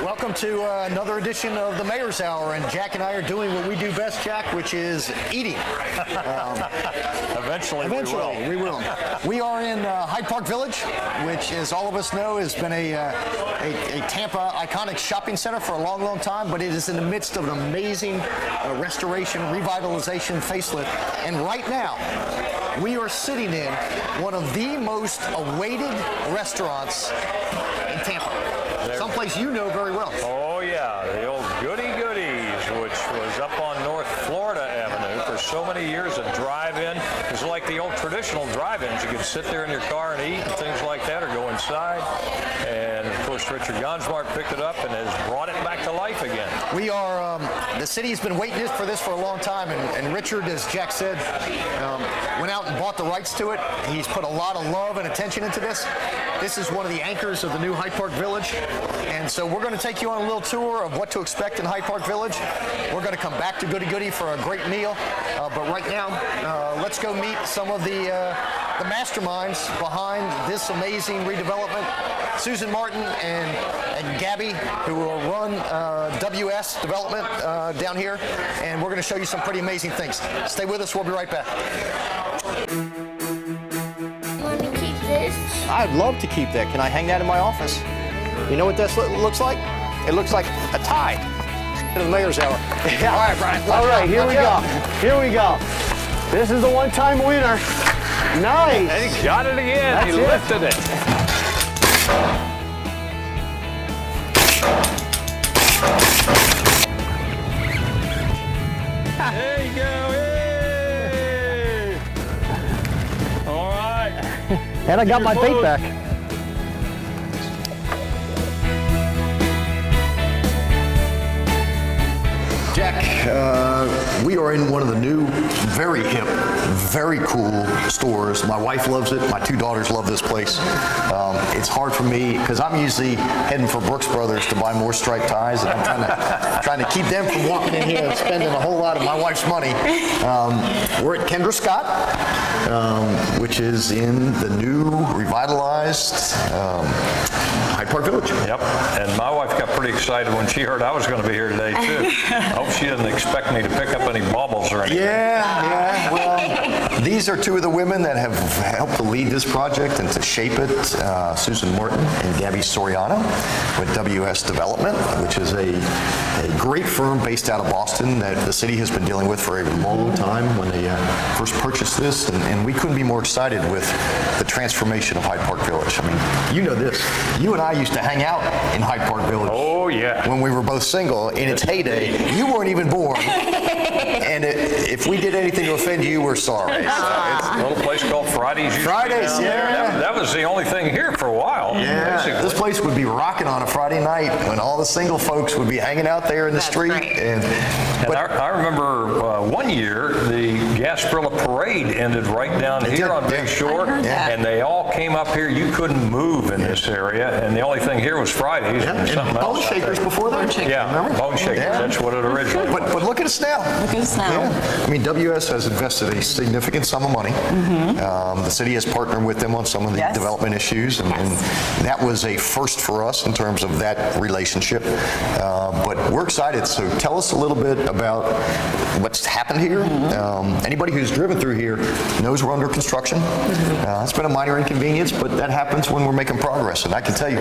Welcome to another edition of the Mayor's Hour, and Jack and I are doing what we do best, Jack, which is eating. Eventually we will. We are in Hyde Park Village, which, as all of us know, has been a Tampa iconic shopping center for a long, long time, but it is in the midst of an amazing restoration, revitalization, facelift. And right now, we are sitting in one of the most awaited restaurants in Tampa. Someplace you know very well. Oh yeah, the old Goody Goodies, which was up on North Florida Avenue for so many years, a drive-in. It was like the old traditional drive-ins. You could sit there in your car and eat and things like that, or go inside. And of course, Richard Gansmart picked it up and has brought it back to life again. We are, the city's been waiting for this for a long time, and Richard, as Jack said, went out and bought the rights to it. He's put a lot of love and attention into this. This is one of the anchors of the new Hyde Park Village, and so we're going to take you on a little tour of what to expect in Hyde Park Village. We're going to come back to Goody Goody for a great meal, but right now, let's go meet some of the masterminds behind this amazing redevelopment. Susan Martin and Gabby, who will run WS Development down here, and we're going to show you some pretty amazing things. Stay with us. We'll be right back. I'd love to keep that. Can I hang that in my office? You know what this looks like? It looks like a tie. The Mayor's Hour. Yeah. All right, Brian. All right, here we go. Here we go. This is the one-time winner. Nice. And he got it again. That's he lifted it. There you go. Hey. All right. And I got my bait back. Jack, we are in one of the new, very hip, very cool stores. My wife loves it. My two daughters love this place. It's hard for me because I'm usually heading for Brooks Brothers to buy more striped ties, and I'm trying to keep them from walking in here and spending a whole lot of my wife's money. We're at Kendra Scott, which is in the new, revitalized Hyde Park Village. Yep, and my wife got pretty excited when she heard I was going to be here today, too. I hope she didn't expect me to pick up any baubles or anything. Yeah, well, these are two of the women that have helped to lead this project and to shape it. Susan Morton and Gabby Soriano with WS Development, which is a great firm based out of Boston that the city has been dealing with for a long time when they first purchased this, and we couldn't be more excited with the transformation of Hyde Park Village. I mean, you know this. You and I used to hang out in Hyde Park Village. Oh, yeah. When we were both single in its heyday. You weren't even born. And if we did anything to offend you, we're sorry. It's a little place called Fridays. Fridays, yeah. That was the only thing here for a while. Yeah, basically. this place would be rocking on a Friday night when all the single folks would be hanging out there in the street. Right. But I remember one year the Gasparilla Parade ended right down here on Big Shore, and they all came up here. You couldn't move in this area, and the only thing here was Fridays. Yeah, and Bone Shakers before that. Yeah, remember? Bone Shakers. Yeah. That's what it originally was. But look at us now. Look at us now. Yeah. I mean, WS has invested a significant sum of money. The city has partnered with them on some of the development issues, and that was a first for us in terms of that relationship. But we're excited. So tell us a little bit about what's happened here. Anybody who's driven through here knows we're under construction. It's been a minor inconvenience, but that happens when we're making progress. And I can tell you,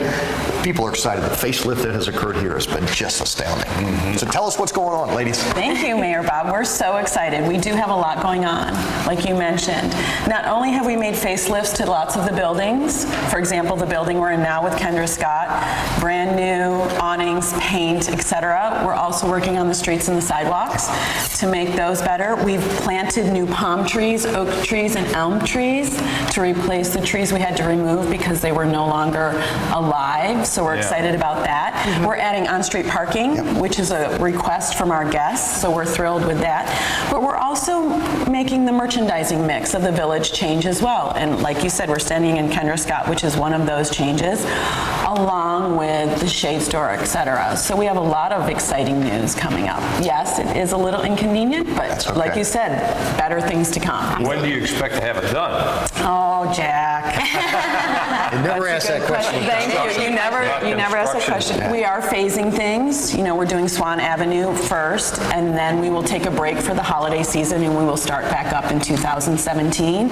people are excited. The facelift that has occurred here has been just astounding. So tell us what's going on, ladies. Thank you, Mayor Bob. We're so excited. We do have a lot going on, like you mentioned. Not only have we made facelifts to lots of the buildings, for example, the building we're in now with Kendra Scott, brand new awnings, paint, etc. We're also working on the streets and the sidewalks to make those better. We've planted new palm trees, oak trees, and elm trees to replace the trees we had to remove because they were no longer alive. So we're excited about that. We're adding on-street parking, which is a request from our guests, so we're thrilled with that. But we're also making the merchandising mix of the village change as well. And like you said, we're standing in Kendra Scott, which is one of those changes. along with the shade store, etc. So we have a lot of exciting news coming up. Yes, it is a little inconvenient, but okay. like you said, better things to come. When do you expect to have it done? Oh, Jack. You never ask that question. Thank you. You never ask that question. We are phasing things. You know, we're doing Swan Avenue first, and then we will take a break for the holiday season, and we will start back up in 2017.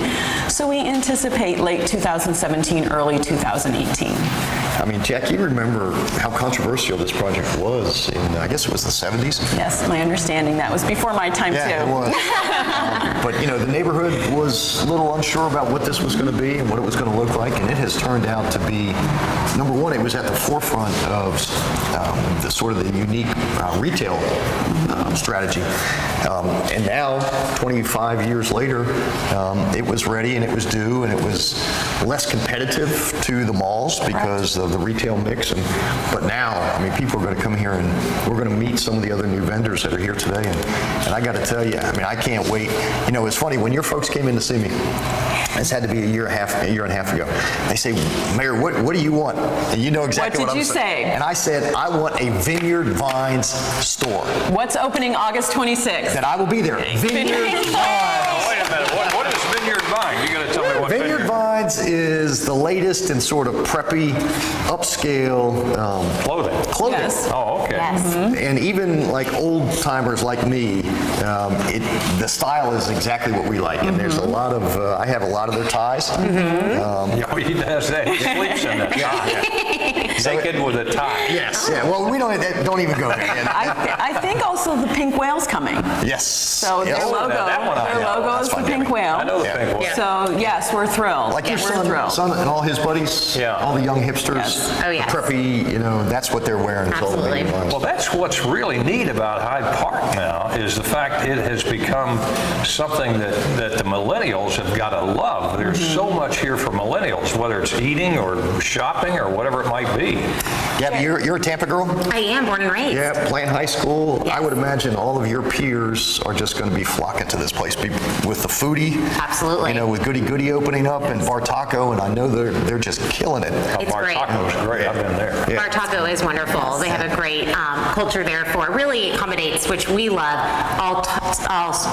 So we anticipate late 2017, early 2018. I mean, Jack, you remember how controversial this project was in, I guess it was the 70s? Yes, my understanding. That was before my time, too. Yeah, it was. But, you know, the neighborhood was a little unsure about what this was going to be and what it was going to look like, and it has turned out to be, number one, it was at the forefront of the sort of the unique retail strategy. And now, 25 years later, it was ready and it was due, and it was less competitive to the malls because of the retail mix. But now, I mean, people are going to come here, and we're going to meet some of the other new vendors that are here today. And I got to tell you, I mean, I can't wait. You know, it's funny, when your folks came in to see me, this had to be a year and a half ago. They say, Mayor, what do you want? And you know exactly what I'm saying. What did you say? And I said, I want a Vineyard Vines store. What's opening August 26th? That I will be there. Vineyard Vines. Oh, wait a minute. What is Vineyard Vine? You got to tell me what Vineyard Vines is the latest in sort of preppy, upscale Clothing. Yes. Oh, okay. Yes. And even like old timers like me, the style is exactly what we like. And there's a lot of, I have a lot of their ties. Yeah, he does that. He sleeps in that tie. Naked with a tie. Yes. Yeah. Well, we don't even go there. I think also the pink whale's coming. Yes. So Yes. their logo, that one I know. is the fun. pink whale. I know the pink one. So yes, we're thrilled. Like your We're son and all his buddies, Yeah. all the young hipsters, Yes. Oh, yes. the preppy, you know, that's what they're wearing. is all the Absolutely. Vineyard Vines. Well, that's what's really neat about Hyde Park now, is the fact it has become something that the millennials have got to love. There's so much here for millennials, whether it's eating or shopping or whatever it might be. Gabby, you're a Tampa girl? I am born and raised. Yeah, Plant High School. Yes. I would imagine all of your peers are just going to be flocking to this place with the foodie. Absolutely. You know, with Goody opening up and Bar Taco, and I know they're just killing it. It's Bar great. Taco's great. I've been there. Yeah. Bar Taco is wonderful. They have a great culture there for really accommodates, which we love, all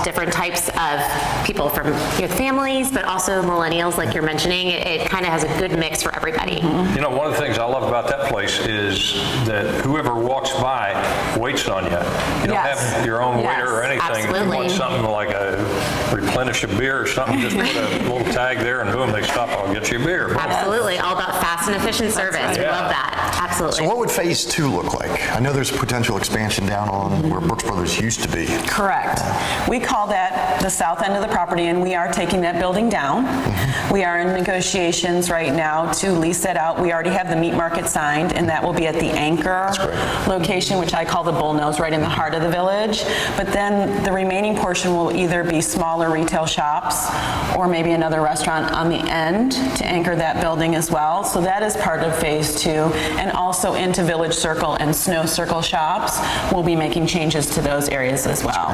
different types of people from your families, but also millennials, like you're mentioning. It kind of has a good mix for everybody. You know, one of the things I love about that place is that whoever walks by waits on you. You don't Yes. have your own Yes, waiter or anything. If you absolutely. want something like replenish a beer or something, just put a little tag there and boom, they stop, I'll get you a beer. Absolutely. All about fast and efficient service. We Yeah. love that. Absolutely. So what would phase 2 look like? I know there's potential expansion down on where Brooks Brothers used to be. Correct. We call that the south end of the property, and we are taking that building down. We are in negotiations right now to lease that out. We already have the meat market signed, and that will be at the anchor great. location, which I call the Bullnose, right in the heart of the village. But then the remaining portion will either be smaller retail shops or maybe another restaurant on the end to anchor that building as well. So that is part of phase 2. And also into Village Circle and Snow Circle shops, we'll be making changes to those areas as well.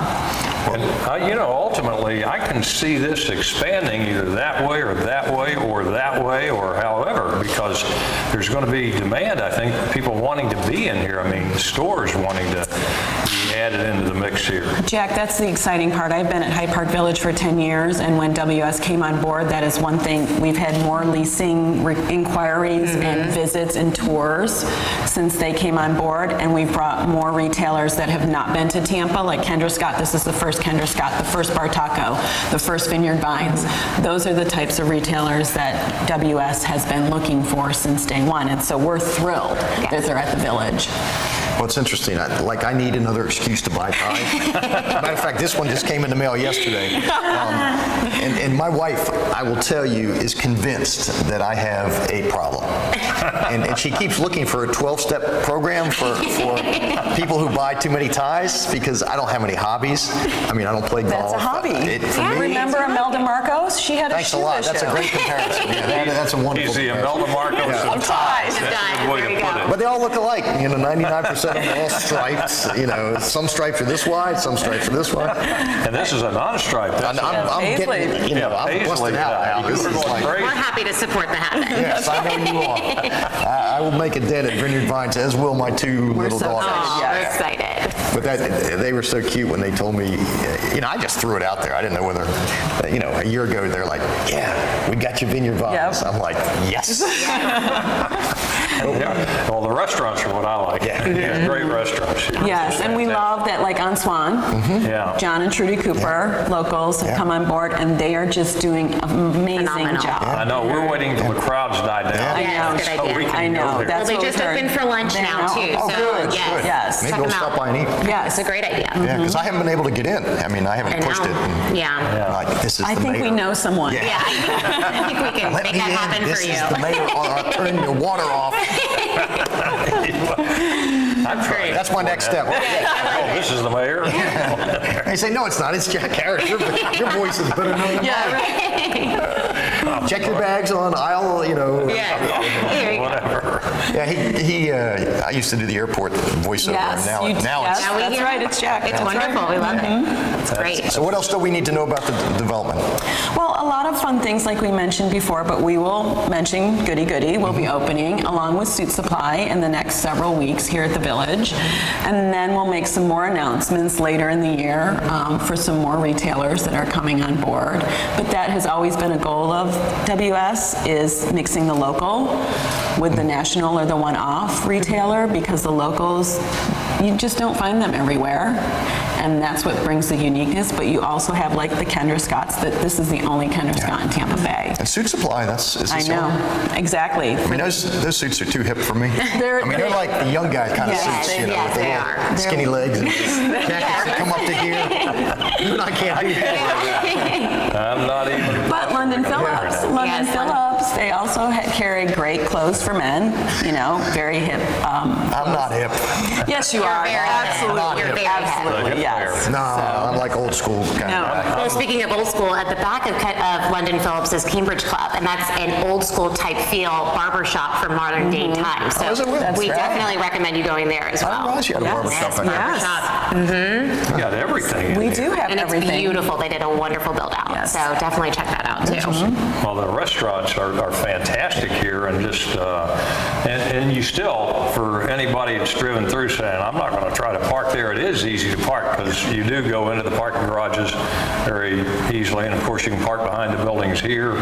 And, you know, ultimately, I can see this expanding either that way or that way or that way or however, because there's going to be demand, I think, people wanting to be in here. I mean, stores wanting to be added into the mix here. Jack, that's the exciting part. I've been at Hyde Park Village for 10 years, and when WS came on board, that is one thing. We've had more leasing inquiries and visits and tours since they came on board, and we've brought more retailers that have not been to Tampa, like Kendra Scott. This is the first Kendra Scott, the first Bar Taco, the first Vineyard Vines. Those are the types of retailers that WS has been looking for since day one, and so we're thrilled that they're at the Village. Well, it's interesting. I need another excuse to buy ties. Matter of fact, this one just came in the mail yesterday. And my wife, I will tell you, is convinced that I have a problem. And she keeps looking for a 12-step program for people who buy too many ties, because I don't have any hobbies. I mean, I don't play golf. That's a hobby. For me, Remember Imelda Marcos? She had a thanks a shoe lot. issue. That's a great comparison. Yeah, that's a wonderful He's the comparison. Imelda Marcos Yeah. of ties. Done. That's a good way There to you put go. it. But they all look alike, 99% set them all striped. You know, some stripes are this wide, some stripes are this wide. And this is a non-striped. I'm getting, you know, I'm Paisley busting out now. guy. This You is were going like, crazy. We're happy to support the habit. yes, I know you are. I will make a dent at Vineyard Vines, as will my two little so daughters. Oh, Yeah. we're excited. But they were so cute when they told me, you know, I just threw it out there. I didn't know whether, you know, a year ago they're like, yeah, we got you Vineyard Vines. Yep. I'm like, yes. Yeah. Well, the restaurants are what I like. Yeah. Great restaurants. Yes, and we love that, like on Swan, Yeah. John and Trudy Cooper, locals, have Yeah. come on board, and they are just doing an amazing Phenomenal. job. I know. We're waiting till the crowds die down. I Yeah, know. it's a good So we idea. can I go know. there. That's Well, they what just we heard. opened for lunch They now know. too. Oh, so good, yes, good. Yes. Maybe check we'll them stop out. by and eat. Yes. It's a great idea. Yeah, because I haven't been able to get in. I mean, I haven't I pushed it. know. And, Yeah. like, this is I the think mayor. we know someone. Yeah. Yeah, I think we can Let make me that in. happen This for you. is the mayor. I'll turn your water off. I'm trying. That's my next step. Oh, this is the mayor? They say, no, it's not. It's Jack Harris. Your voice is better known. Yeah, right. Check your bags on aisle, you know. Yeah. There you go. Whatever. Yeah, I used to do the airport voiceover. Yes, and you- now yes, it's. Now we that's hear- right, it's Jack. It's That's wonderful. right. We love it. It's great. So what else do we need to know about the development? Well, a lot of fun things like we mentioned before, but we will mention Goody Goody will be opening along with Suit Supply in the next several weeks here at the Village. And then we'll make some more announcements later in the year for some more retailers that are coming on board. But that has always been a goal of WS, is mixing the local with the national or the one-off retailer, because the locals, you just don't find them everywhere. And that's what brings the uniqueness. But you also have like the Kendra Scotts, that this is the only Kendra Scott in Tampa Bay. And Suit Supply, is I this know, all? exactly. I mean, those suits are too hip for me. They're- I mean, they're like the young guy kind of Yes, suits, you know, yes, with the they little are. skinny legs and jackets that come up to here. Even I can't do that. I'm not even. But London Phillips, Yes, Phillips, they also carry great clothes for men, you know, very hip. I'm not hip. Yes, you are. very hip. Absolutely, You're very hip. absolutely, yes. No, I'm like old school kind No. of guy. Well, speaking of old school, at the back of London Phillips is Cambridge Club, and that's an old school type feel barber shop from modern day times. So Oh, is it really? we That's definitely recommend you going there as I well. didn't realize you had a barber shop back there. Yes. You got everything. in We here. do have And it's everything. beautiful. They did a wonderful build out. Yes. So definitely check that out too. Well, the restaurants are fantastic here, and just and you still, for anybody that's driven through saying, I'm not going to try to park there, it is easy to park, because you do go into the parking garages very easily, and of course you can park behind the buildings here.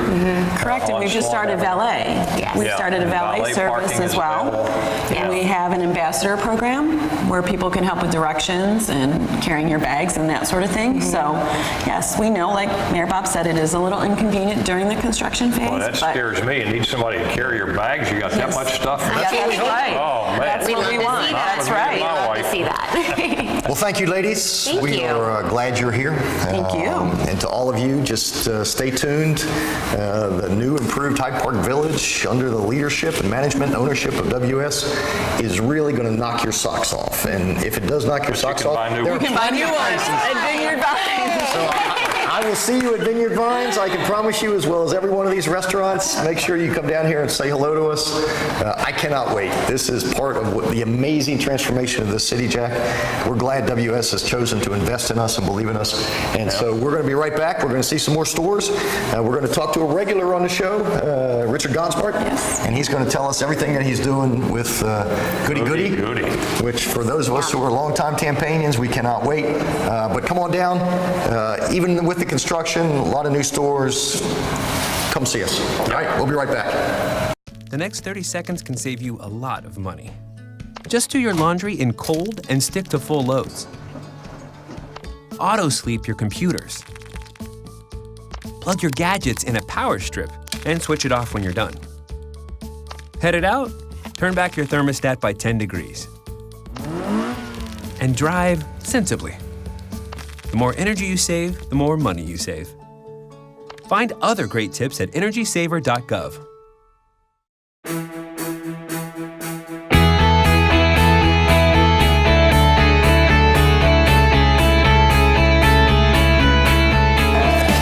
Correct, and on we've just Swan started Avenue. valet. Yes. We've Yeah, started a and valet valet service parking as is well. available. And we have an ambassador program where people can help with directions and carrying your bags and that sort of thing. So, yes, we know, like Mayor Bob said, it is a little inconvenient during the construction phase. Well, that but- scares me. You need somebody to carry your bags. You got that Yes. much stuff. Yeah, that's right. Oh, man. That's We'd what love we to want. see that. That's Not with me right. and my Love wife. to see that. Well, thank you, ladies. Thank we you. are glad you're here. Thank you. And to all of you, just stay tuned. The new improved Hyde Park Village, under the leadership and management and ownership of WS, is really going to knock your socks off. And if it does knock your socks can off, buy new there ones. are You can buy new ones at Vineyard Vines. I will see you at Vineyard Vines. I can promise you, as well as every one of these restaurants. Make sure you come down here and say hello to us. I cannot wait. This is part of the amazing transformation of the city, Jack. We're glad WS has chosen to invest in us and believe in us. And so we're going to be right back. We're going to see some more stores. We're going to talk to a regular on the show, Richard Gonsbart. Yes. And he's going to tell us everything that he's doing with Goody Goody. Goody Goody. Which, for those of us who are longtime Tampanians, we cannot wait. But come on down. Even with the construction, a lot of new stores, come see us. All right, we'll be right back. The next 30 seconds can save you a lot of money. Just do your laundry in cold and stick to full loads. Auto-sleep your computers. Plug your gadgets in a power strip and switch it off when you're done. Headed out? Turn back your thermostat by 10 degrees. And drive sensibly. The more energy you save, the more money you save. Find other great tips at energysaver.gov.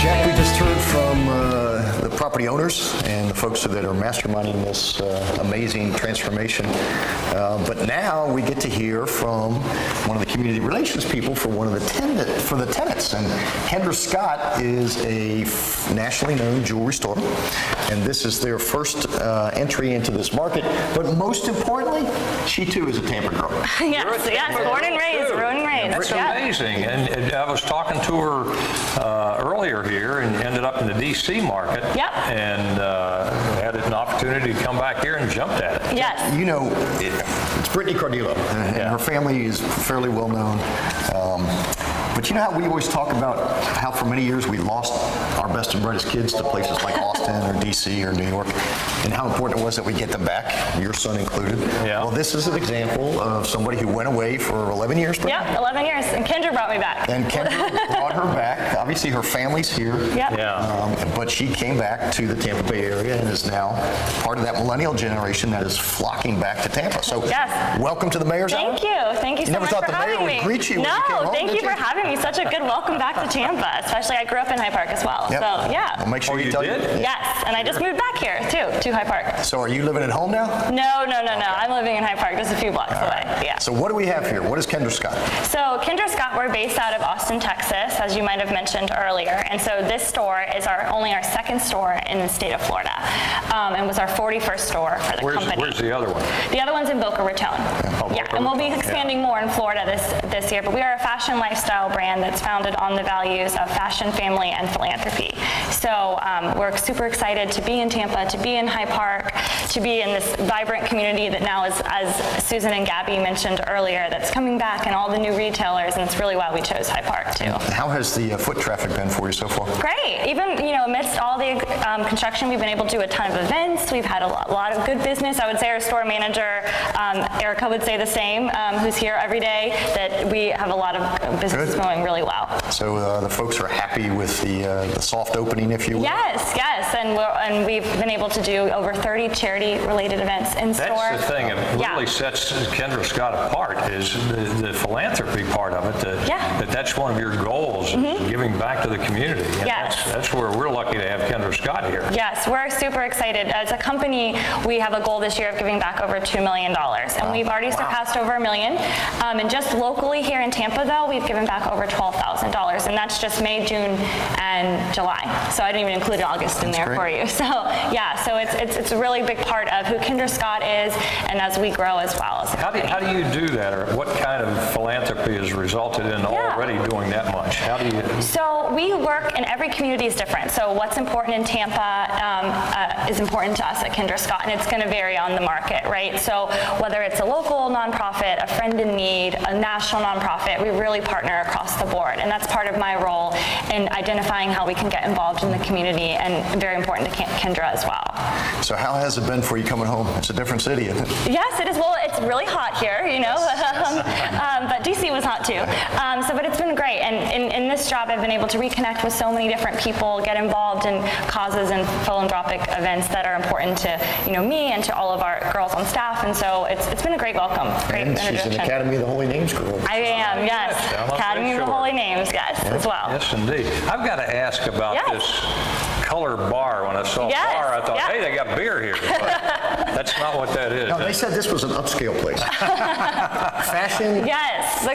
Jack, we just heard from the property owners and the folks that are masterminding this amazing transformation. But now we get to hear from one of the community relations people for one of the tenants. And Kendra Scott is a nationally known jewelry store, and this is their first entry into this market. But most importantly, she too is a Tampa girl. Yes, born and raised, That's amazing. And I was talking to her earlier here and ended up in the D.C. market. Yep. And had an opportunity to come back here and jumped at it. Yes. You know, it's Brittany Cardillo, and her family is fairly well known. But you know how we always talk about how for many years we lost our best and brightest kids to places like Austin or D.C. or New York, and how important it was that we get them back, your son included. Yeah. Well, this is an example of somebody who went away for 11 years. Yep, 11 years, and Kendra brought me back. And Kendra brought her back. Obviously, her family's here. Yep. Yeah. But she came back to the Tampa Bay area and is now part of that millennial generation that is flocking back to Tampa. So, Yes. welcome to the mayor's hour. Thank you so never much thought for the mayor having would me. greet you when you came home, thank did you you? for having me. Such a good welcome back to Tampa. Especially, I grew up in Hyde Park as well. Yep. So yeah. Well, make sure Oh, you you tell did? Yes, and I just moved back here too, to Hyde Park. So, are you living at home now? No. I'm living in Hyde Park, just a few blocks away. Yeah. So, what do we have here? What is Kendra Scott? So Kendra Scott, we're based out of Austin, Texas, as you might have mentioned earlier. And so this store is only our second store in the state of Florida, and was our 41st store for the company. Where's the other one? The other one's in Boca Raton. Yeah, Boca and we'll be Raton, expanding more in Florida this year. But we are a fashion lifestyle brand that's founded on the values of fashion, family, and philanthropy. So we're super excited to be in Tampa, to be in Hyde Park, to be in this vibrant community that now is, as Susan and Gabby mentioned earlier, that's coming back, and all the new retailers, and it's really why we chose Hyde Park too. How has the foot traffic been for you so far? Great. Even, amidst all the construction, we've been able to do a ton of events. We've had a lot of good business. I would say our store manager, Erica, would say the same, who's here every day, that we have a lot of business going really well. So the folks are happy with the soft opening, if you will? Yes, and we've been able to do over 30 charity-related events in store. That's the thing that really sets Kendra Scott apart is the philanthropy part of it. That's one of your goals, is giving back to the community. And that's where we're lucky to have Kendra Scott here. Yes, we're super excited. As a company, we have a goal this year of giving back over $2 million, and we've already surpassed over $1 million. And just locally here in Tampa, though, we've given back over $12,000, and that's just May, June, and July. So I didn't even include August in there for you. So so it's a really big part of who Kendra Scott is, and as we grow as well as a How do you do that, or what kind of philanthropy has resulted in already doing that much? How do you? So we work, and every community is different. So what's important in Tampa is important to us at Kendra Scott, and it's going to vary on the market, right? So whether it's a local nonprofit, a friend in need, a national nonprofit, we really partner across the board, and that's part of my role in identifying how we can get involved in the community, and very important to Kendra as well. So how has it been for you coming home? It's a different city, isn't it? Yes, it is. Well, it's really hot here, but DC was hot too. But it's been great. And in this job, I've been able to reconnect with so many different people, get involved in causes and philanthropic events that are important to me and to all of our girls on staff. And so it's been a great welcome. Great and she's introduction. an Academy of the Holy Names girl. I am, yes. Academy of the Holy Names, yes, as well. Yes, indeed. I've got to ask about this color bar. When I saw bar, I thought, hey, they got beer here. But that's not what that is. No, they said this was an upscale place. Fashion,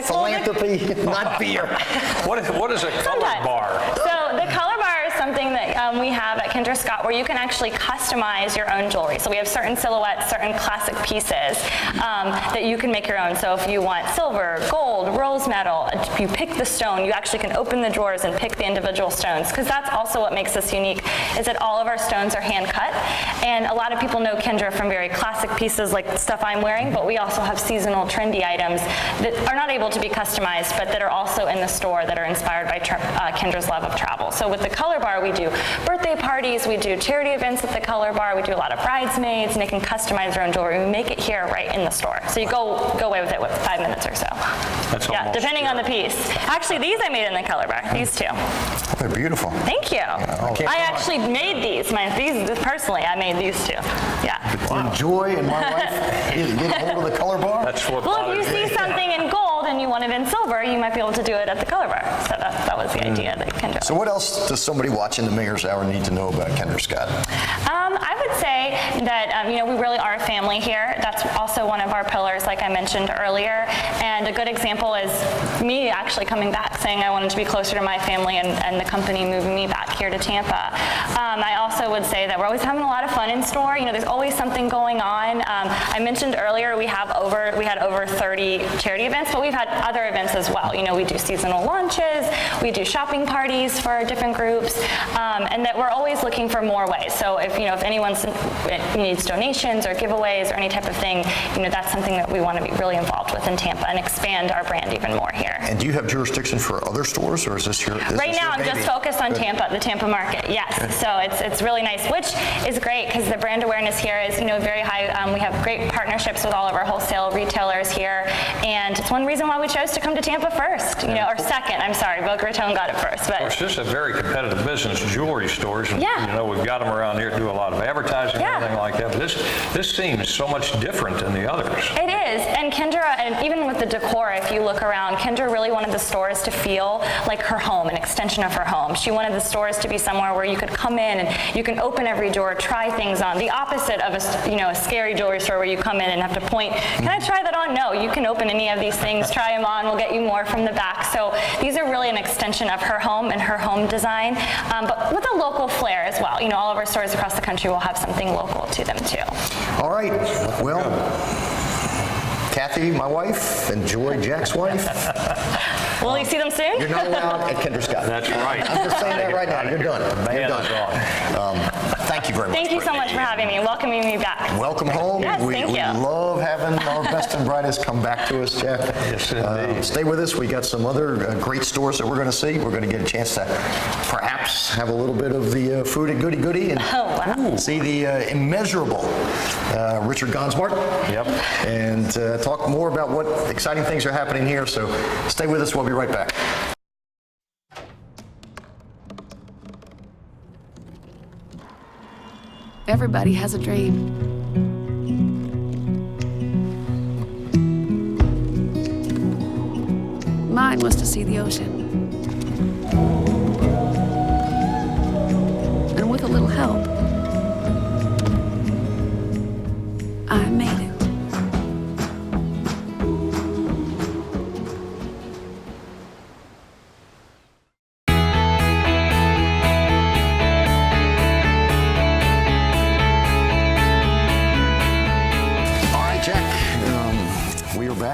philanthropy, not beer. What is a color bar? So the color bar is something that we have at Kendra Scott, where you can actually customize your own jewelry. So we have certain silhouettes, certain classic pieces that you can make your own. So if you want silver, gold, rose metal, you pick the stone. You actually can open the drawers and pick the individual stones, because that's also what makes us unique, is that all of our stones are hand cut. And a lot of people know Kendra from very classic pieces like the stuff I'm wearing, but we also have seasonal trendy items that are not able to be customized, but that are also in the store that are inspired by Kendra's love of travel. So with the color bar, we do birthday parties, we do charity events at the color bar, we do a lot of bridesmaids, and they can customize their own jewelry. We make it here right in the store. So you go away with it with 5 minutes or so. That's depending on the piece. Actually, these I made in the color bar. These two. They're beautiful. Thank you. I actually made these. Personally, I made these two. Yeah. Joy and my wife get a hold of the color bar. That's what. Well, if you see something in gold and you want it in silver, you might be able to do it at the color bar. So that was the idea that Kendra. So what else does somebody watching the Mayor's Hour need to know about Kendra Scott? I would would say that, we really are a family here. That's also one of our pillars, like I mentioned earlier. And a good example is me actually coming back, saying I wanted to be closer to my family, and the company moving me back here to Tampa. I also would say that we're always having a lot of fun in store. There's always something going on. I mentioned earlier we had over 30 charity events, but we've had other events as well. We do seasonal launches, we do shopping parties for different groups, and that we're always looking for more ways. So if anyone needs donations or giveaways or any type of thing, that's something that we want to be really involved with in Tampa and expand our brand even more here. And do you have jurisdiction for other stores, or is this your Right now, I'm just focused on Tampa, the Tampa market. Yes, so it's really nice, which is great because the brand awareness here is very high. We have great partnerships with all of our wholesale retailers here, and it's one reason why we chose to come to Tampa first, or second. I'm sorry, Boca Raton got it first, but It's just a very competitive business, jewelry stores, and we've got them around here to do a lot of advertising and everything like that. But this seems so much different than the others. It is, and Kendra, and even with the decor, if you look around, Kendra really wanted the stores to feel like her home, an extension of her home. She wanted the stores to be somewhere where you could come in and you can open every door, try things on. The opposite of a scary jewelry store where you come in and have to point, can I try that on? No, you can open any of these things, try them on, we'll get you more from the back. So these are really an extension of her home and her home design, but with a local flair as well. All of our stores across the country will have something local to them too. All right. Well, Kathy, my wife, and Joy, Jack's wife. Will you see them soon? You're not allowed at Kinder Scott. That's right. I'm just saying that right now. You're done. You're done. Thank you very much. Thank you so much for having me and welcoming me back. Welcome home. Yes, thank we you. love having our best and brightest come back to us, Jack. Yes, indeed. Stay with us. We got some other great stores that we're going to see. We're going to get a chance to perhaps have a little bit of the food at Goody Goody and see the immeasurable Richard Gonsmart. Yep. And talk more about what exciting things are happening here. So stay with us. We'll be right back. Everybody has a dream. Mine was to see the ocean. And with a little help, I made it.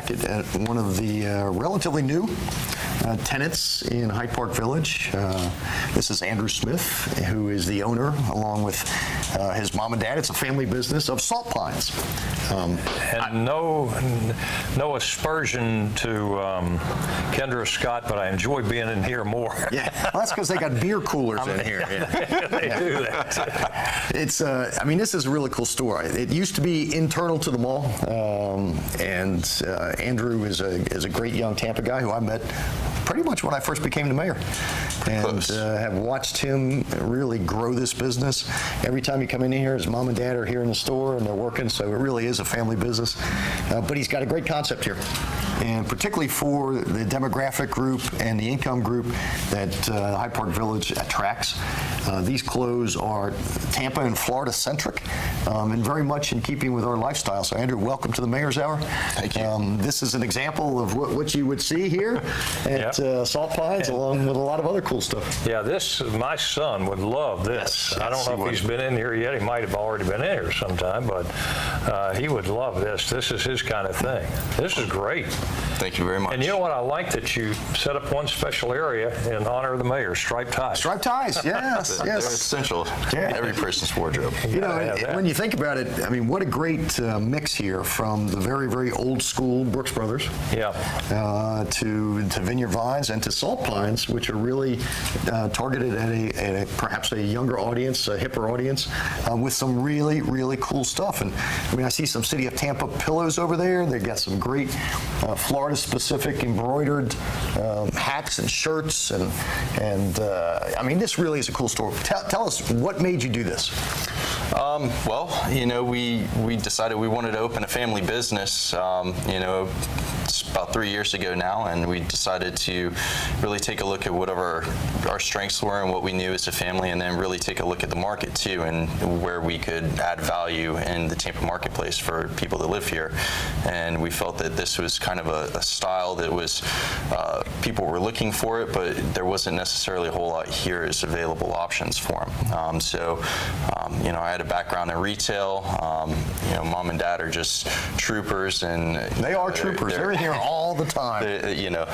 At one of the relatively new tenants in Hyde Park Village. This is Andrew Smith, who is the owner, along with his mom and dad. It's a family business of Salt Pines. And no aspersion to Kendra Scott, but I enjoy being in here more. Yeah, well, that's because they got beer coolers in here. Yeah. They do that. It's, this is a really cool store. It used to be internal to the mall, and Andrew is a great young Tampa guy who I met pretty much when I first became the mayor, and have watched him really grow this business. Every time you come in here, his mom and dad are here in the store and they're working, so it really is a family business. But he's got a great concept here, and particularly for the demographic group and the income group that Hyde Park Village attracts. These clothes are Tampa and Florida centric, and very much in keeping with our lifestyle. So Andrew, welcome to the Mayor's Hour. Thank you. This is an example of what you would see here at Salt Pines, along with a lot of other cool stuff. Yeah, my son would love this. Yes, I don't know if he's been in here yet. He might have already been in here sometime, but he would love this. This is his kind of thing. This is great. Thank you very much. And you know what? I like that you set up one special area in honor of the mayor, striped ties. Striped ties, yes, They're yes. essential in every person's wardrobe. When you think about it, what a great mix here, from the very, very old school Brooks Brothers to Vineyard Vines and to Salt Pines, which are really targeted at perhaps a younger audience, a hipper audience, with some really, really cool stuff. And I see some City of Tampa pillows over there. They've got some great Florida-specific embroidered hats and shirts, and this really is a cool store. Tell us, what made you do this? We decided we wanted to open a family business, about 3 years ago now, and we decided to really take a look at what our strengths were and what we knew as a family, and then really take a look at the market too, and where we could add value in the Tampa marketplace for people that live here. And we felt that this was kind of a style that was people were looking for it, but there wasn't necessarily a whole lot here as available options for them. You know, I had a background in retail. You know, mom and dad are just troopers, and They are troopers. They're here all the time. you know,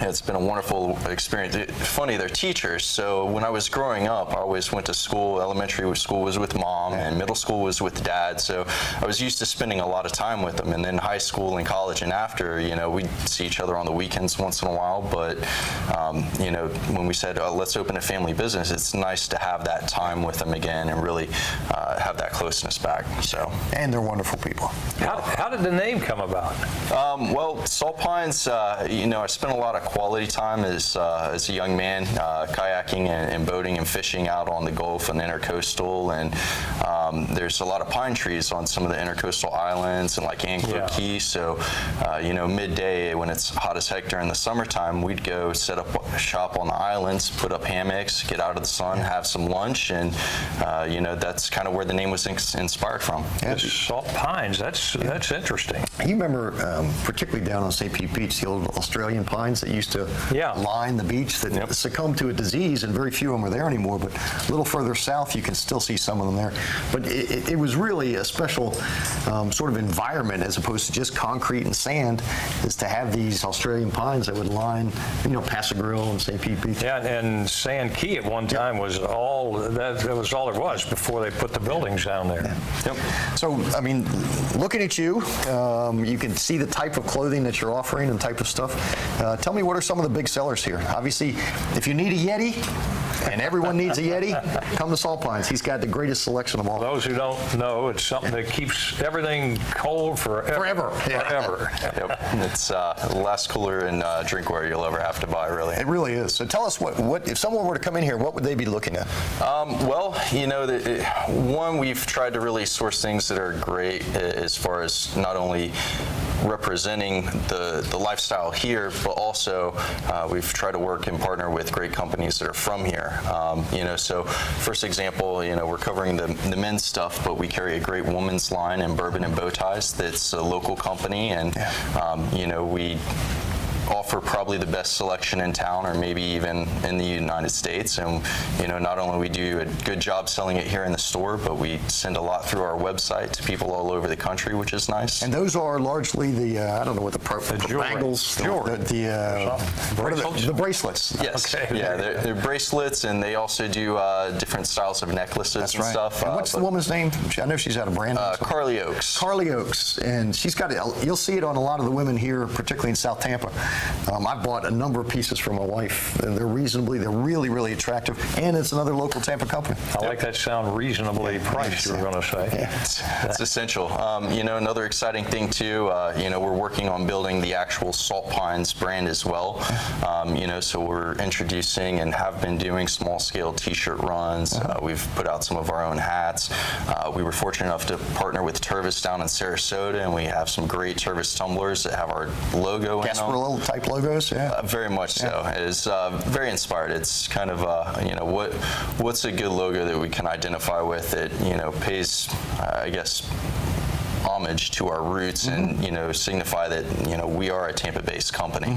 it's been a wonderful experience. Funny, they're teachers. So when I was growing up, I always went to school. Elementary school was with mom, and middle school was with dad. So I was used to spending a lot of time with them. And then high school and college and after, you know, we'd see each other on the weekends once in a while. But you know, when we said let's open a family business, it's nice to have that time with them again and really have that closeness back. So. And they're wonderful people. How did the name come about? Well, Salt Pines, you know, I spent a lot of quality time as a young man kayaking and boating and fishing out on the Gulf and Intercoastal, and there's a lot of pine trees on some of the Intercoastal islands and like Angler Key. So, you know, midday when it's hot as heck during the summertime, we'd go set up shop on the islands, put up hammocks, get out of the sun, have some lunch, and you know, that's kind of where the name was inspired from. Salt Pines. That's interesting. You remember, particularly down on St. Pete Beach, the old Australian pines that used to line the beach that succumbed to a disease, and very few of them are there anymore, but a little further south you can still see some of them there. But it was really a special sort of environment, as opposed to just concrete and sand, is to have these Australian pines that would line, you know, Paso Grill and St. Pete Beach. Yeah, and Sand Key at one time was all that was all there was before they put the buildings down there. Yep. So, I mean, looking at you, you can see the type of clothing that you're offering and type of stuff. Tell me, what are some of the big sellers here? Obviously, if you need a Yeti, and everyone needs a Yeti, come to Salt Pines. He's got the greatest selection of all. Those who don't know, it's something that keeps everything cold forever. Forever. Yep. It's the last cooler and drinkware you'll ever have to buy, really. It really is. So tell us, what if someone were to come in here, what would they be looking at? Well, you know, one, we've tried to really source things that are great as far as not only representing the lifestyle here, but also we've tried to work and partner with great companies that are from here. You know, so first example, you know, we're covering the men's stuff, but we carry a great women's line in bourbon and bow ties that's a local company, and you know, we offer probably the best selection in town, or maybe even in the United States. And you know, not only we do a good job selling it here in the store, but we send a lot through our website to people all over the country, which is nice. And those are largely the I don't know what the bangles, the bracelets. Yes. Okay. Yeah, they're bracelets, and they also do different styles of necklaces and stuff. And what's the woman's name? I know she's out of brand. Carly Oaks. Carly Oaks, and she's got it. You'll see it on a lot of the women here, particularly in South Tampa. I bought a number of pieces for my wife, and they're really, really attractive, and it's another local Tampa company. I like that sound, reasonably priced, you were going to say. Yeah. It's essential. You know, another exciting thing too, you know, we're working on building the actual Salt Pines brand as well. You know, so we're introducing and have been doing small-scale T-shirt runs. We've put out some of our own hats. We were fortunate enough to partner with Tervis down in Sarasota, and we have some great Tervis tumblers that have our logo in them. Gasparilla type logos, yeah. Very much so. It's very inspired. It's kind of you know, what's a good logo that we can identify with that, you know, pays, I guess, homage to our roots, and you know, signify that, you know, we are a Tampa-based company.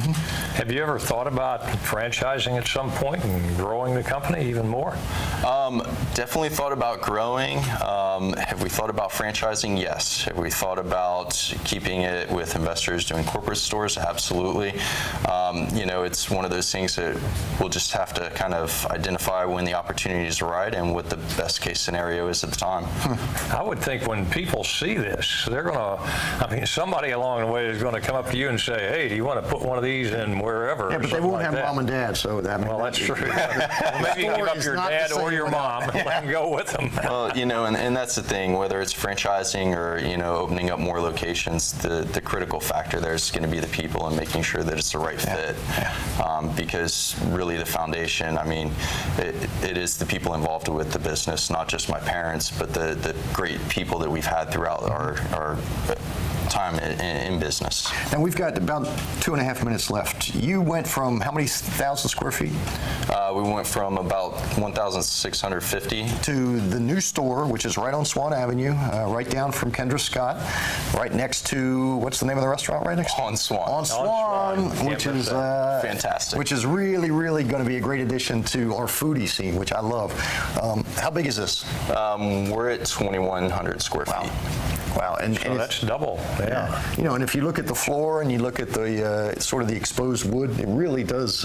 Have you ever thought about franchising at some point and growing the company even more? Definitely thought about growing. Have we thought about franchising? Yes. Have we thought about keeping it with investors doing corporate stores? Absolutely. You know, it's one of those things that we'll just have to kind of identify when the opportunity is right and what the best case scenario is at the time. I would think when people see this, they're going to, I mean, somebody along the way is going to come up to you and say, hey, do you want to put one of these in wherever? Yeah, but they won't have mom and dad, so that means. Well, that's true. Well, maybe you give up your dad or your mom and let them go with them. Well, you know, and that's the thing, whether it's franchising or, you know, opening up more locations, the critical factor there is going to be the people and making sure that it's the right fit. Because really the foundation, I mean, it is the people involved with the business, not just my parents, but the great people that we've had throughout our time in business. Now we've got about 2.5 minutes left. You went from how many thousand square feet? We went from about 1,650 to the new store, which is right on Swan Avenue, right down from Kendra Scott, right next to, what's the name of the restaurant right next to? On Swan. On Swan, which is fantastic. Which is really, really going to be a great addition to our foodie scene, which I love. How big is this? We're at 2,100 square feet. Wow, and So that's double. Yeah. You know, and if you look at the floor and you look at the sort of the exposed wood, it really does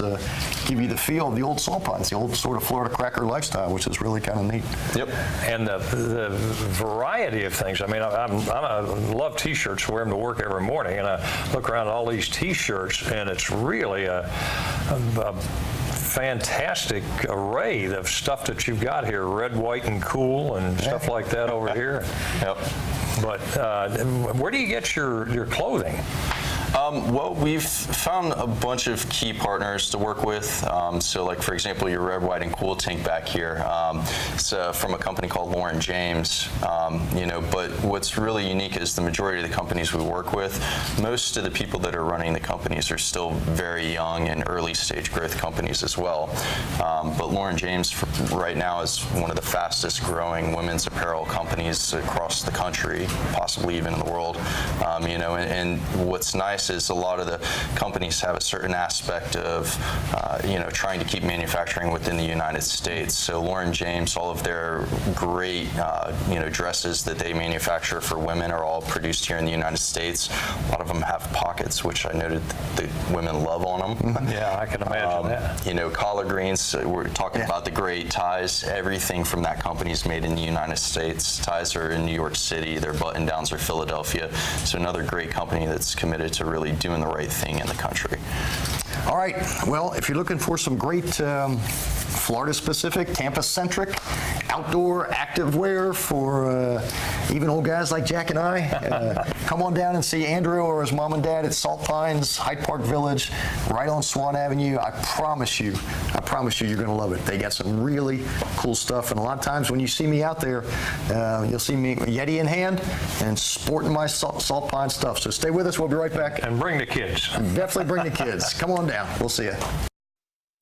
give you the feel of the old salt pines, the old sort of Florida cracker lifestyle, which is really kind of neat. Yep. And the variety of things. I mean, I love T-shirts, wear them to work every morning, and I look around at all these T-shirts, and it's really a fantastic array of stuff that you've got here, red, white, and cool, and stuff like that over here. Yep. But where do you get your clothing? Well, we've found a bunch of key partners to work with. So, like, for example, your red, white, and cool tank back here. It's from a company called Lauren James. But what's really unique is the majority of the companies we work with, most of the people that are running the companies are still very young and early stage growth companies as well. But Lauren James right now is one of the fastest growing women's apparel companies across the country, possibly even in the world. And what's nice is a lot of the companies have a certain aspect of, trying to keep manufacturing within the United States. So Lauren James, all of their great, dresses that they manufacture for women are all produced here in the United States. A lot of them have pockets, which I noted the women love on them. Yeah, I can imagine that. Collard greens, we're talking about the great ties. Everything from that company is made in the United States. Ties are in New York City. Their button downs are Philadelphia. So another great company that's committed to really doing the right thing in the country. All right. Well, if you're looking for some great Florida-specific, Tampa-centric, outdoor active wear for even old guys like Jack and I, come on down and see Andrew or his mom and dad at Salt Pines, Hyde Park Village, right on Swan Avenue. I promise you, you're going to love it. They got some really cool stuff, and a lot of times when you see me out there, you'll see me Yeti in hand and sporting my Salt Pine stuff. So stay with us. We'll be right back. And bring the kids. Definitely bring the kids. Come on down. We'll see you.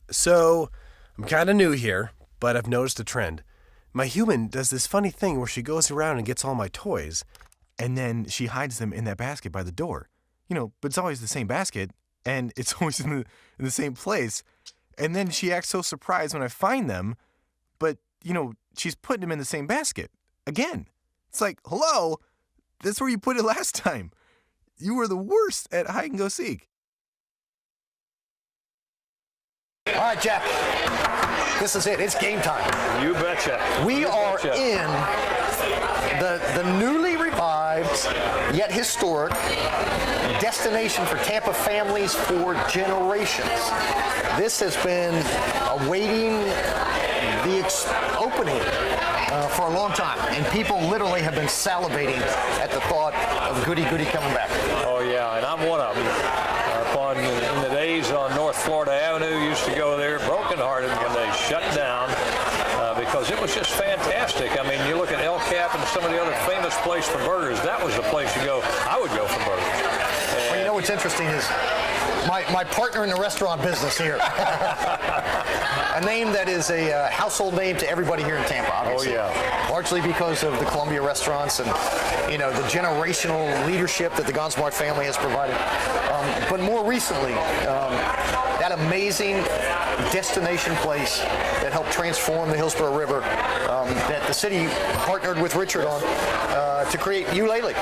So, I'm kind of new here, but I've noticed a trend. My human does this funny thing where she goes around and gets all my toys, and then she hides them in that basket by the door. But it's always the same basket, and it's always in the same place. And then she acts so surprised when I find them, but, she's putting them in the same basket. Again. It's like, hello, that's where you put it last time. You were the worst at hide and go seek. All right, Jack. This is it. It's game time. You betcha. We are in the newly revived, yet historic, destination for Tampa families for generations. This has been awaiting the opening for a long time, and people literally have been salivating at the thought of Goody coming back. Oh, yeah, and I'm one of them. In the days on North Florida Avenue, used to go there brokenhearted when they shut down because it was just fantastic. I mean, you look at El Cap and some of the other famous places for burgers, that was the place you go. I would go for burgers. Well, you know what's interesting is my partner in the restaurant business here. A name that is a household name to everybody here in Tampa, obviously. Oh, yeah. Largely because of the Columbia restaurants and, the generational leadership that the Gonsmart family has provided. But more recently, that amazing destination place that helped transform the Hillsborough River, that the city partnered with Richard on to create Eulalie.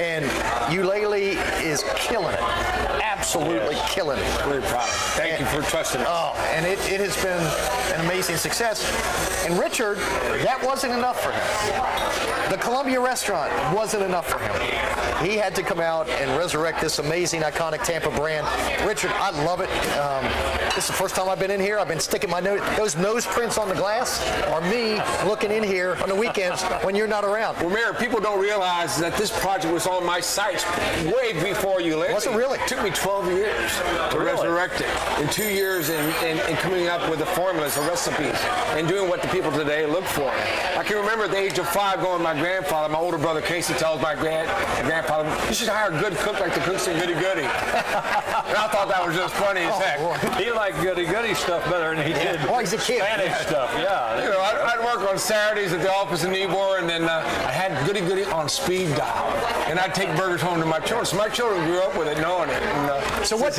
And Eulalie is killing it. Absolutely killing it. Very proud. Thank you for trusting us. Oh, and it has been an amazing success. And Richard, that wasn't enough for him. The Columbia restaurant wasn't enough for him. He had to come out and resurrect this amazing, iconic Tampa brand. Richard, I love it. This is the first time I've been in here. I've been sticking my nose. Those nose prints on the glass are me looking in here on the weekends when you're not around. Well, Mayor, people don't realize that this project was on my sites way before you left. Was it really? It took me 12 12 years to resurrect it. In 2 years in coming up with the formulas, the recipes, and doing what the people today look for. I can remember at the age of 5 going to my grandfather, my older brother Casey tells my grandfather, you should hire a good cook like the cooks in Goody Goody. And I thought that was just funny as heck. He liked Goody Goody stuff better than he did he's a kid. Spanish stuff, yeah. You know, I'd work on Saturdays at the office in Ybor, and then I had Goody Goody on speed dial, and I'd take burgers home to my children. So my children grew up with it, knowing it. And, so what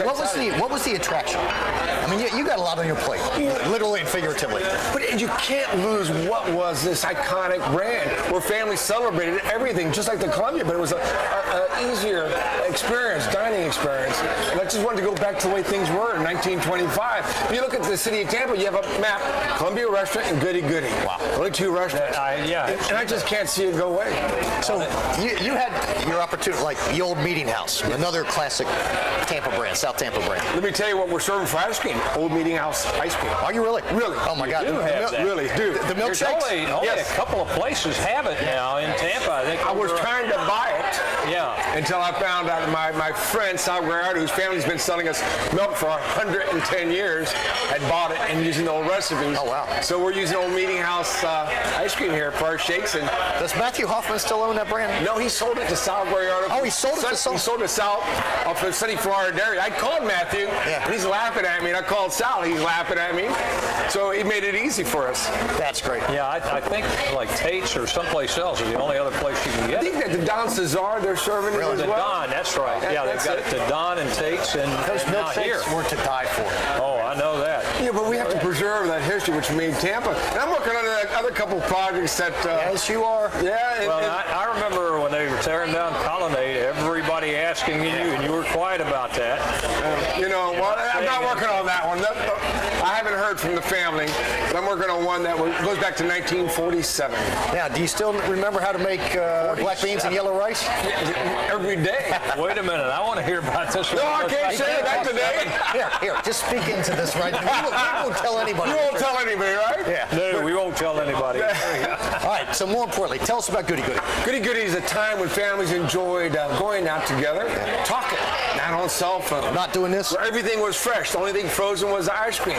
was the attraction? I mean, you got a lot on your plate, literally and figuratively. But you can't lose what was this iconic brand where families celebrated everything, just like the Columbia, but it was an easier experience, dining experience. And I just wanted to go back to the way things were in 1925. If you look at the city of Tampa, you have a map, Columbia Restaurant and Goody Goody. Wow. Only 2 restaurants. And I just can't see it go away. So you had your opportunity, like the old Meeting House, another classic Tampa brand, South Tampa brand. Let me tell you what we're serving for ice cream. Old Meeting House ice cream. Are you really? Really. Oh my God. Really, dude. The milkshakes? Only a couple of places have it now in Tampa. I think I was trying to buy it. Yeah. Until I found out my friend Sal Guerrero, whose family's been selling us milk for 110 years, had bought it and using the old recipes. Oh wow. So we're using Old Meeting House ice cream here for our shakes. And does Matthew Hoffman still own that brand? No, he sold it to Sal Guerrero. Oh, he sold it to Sal? He sold it to Sal off of Sunny Florida Dairy. I called Matthew, and he's laughing at me. And I called Sal, he's laughing at me. So he made it easy for us. That's great. Yeah, I think like Tate's or someplace else is the only other place you can get it. I think that the Don Cesar, they're serving it as the well. Don, that's right. Yeah, they've got it to Don and Tate's and those not here. milkshakes were to die for. Oh, I know that. Yeah, but we have to preserve that history which made Tampa. And I'm working on other couple projects that... yes, you are. Yeah. Well, I remember when they were tearing down Colonnade, everybody asking you, and you were quiet about that. I'm not working on that one. I haven't heard from the family, but I'm working on one that goes back to 1947. Now, do you still remember how to make black beans and yellow rice? Every day. Wait a minute, I want to hear about this. No, I can't say that today. Here, just speak into this right now. We won't tell anybody. You won't tell anybody, right? Yeah. No, we won't tell anybody. All right, so more importantly, tell us about Goody Goody. Goody Goody is a time when families enjoyed going out together, talking, not on cell phone. Not doing this? Where everything was fresh. The only thing frozen was the ice cream.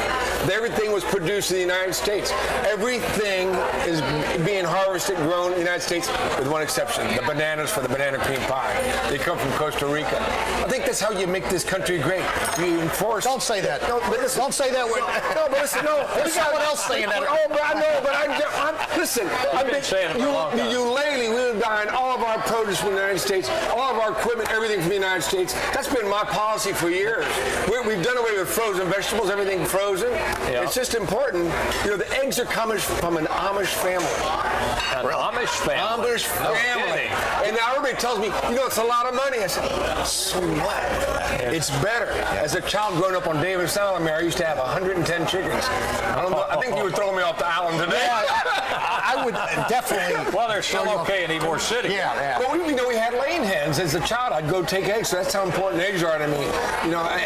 Everything was produced in the United States. Everything is being harvested, grown in the United States, with one exception, the bananas for the banana cream pie. They come from Costa Rica. I think that's how you make this country great. You enforce... Don't say that. No, but listen, don't say that. No, but listen, no. There's someone else saying that. Oh, but I know, but listen, I've been saying it for a long time. Lately, we were buying all of our produce from the United States, all of our equipment, everything from the United States. That's been my policy for years. We've done away with frozen vegetables, everything frozen. Yeah. It's just important. The eggs are coming from an Amish family. An Amish family? Amish family. And now everybody tells me, it's a lot of money. I said, so what? Yeah. It's better. As a child growing up on Davis Island, I used to have 110 chickens. I think you would throw me off the island today. I would definitely. Well, they're still okay in Ybor City. Yeah. But we had laying hens. As a child, I'd go take eggs. So that's how important eggs are to me.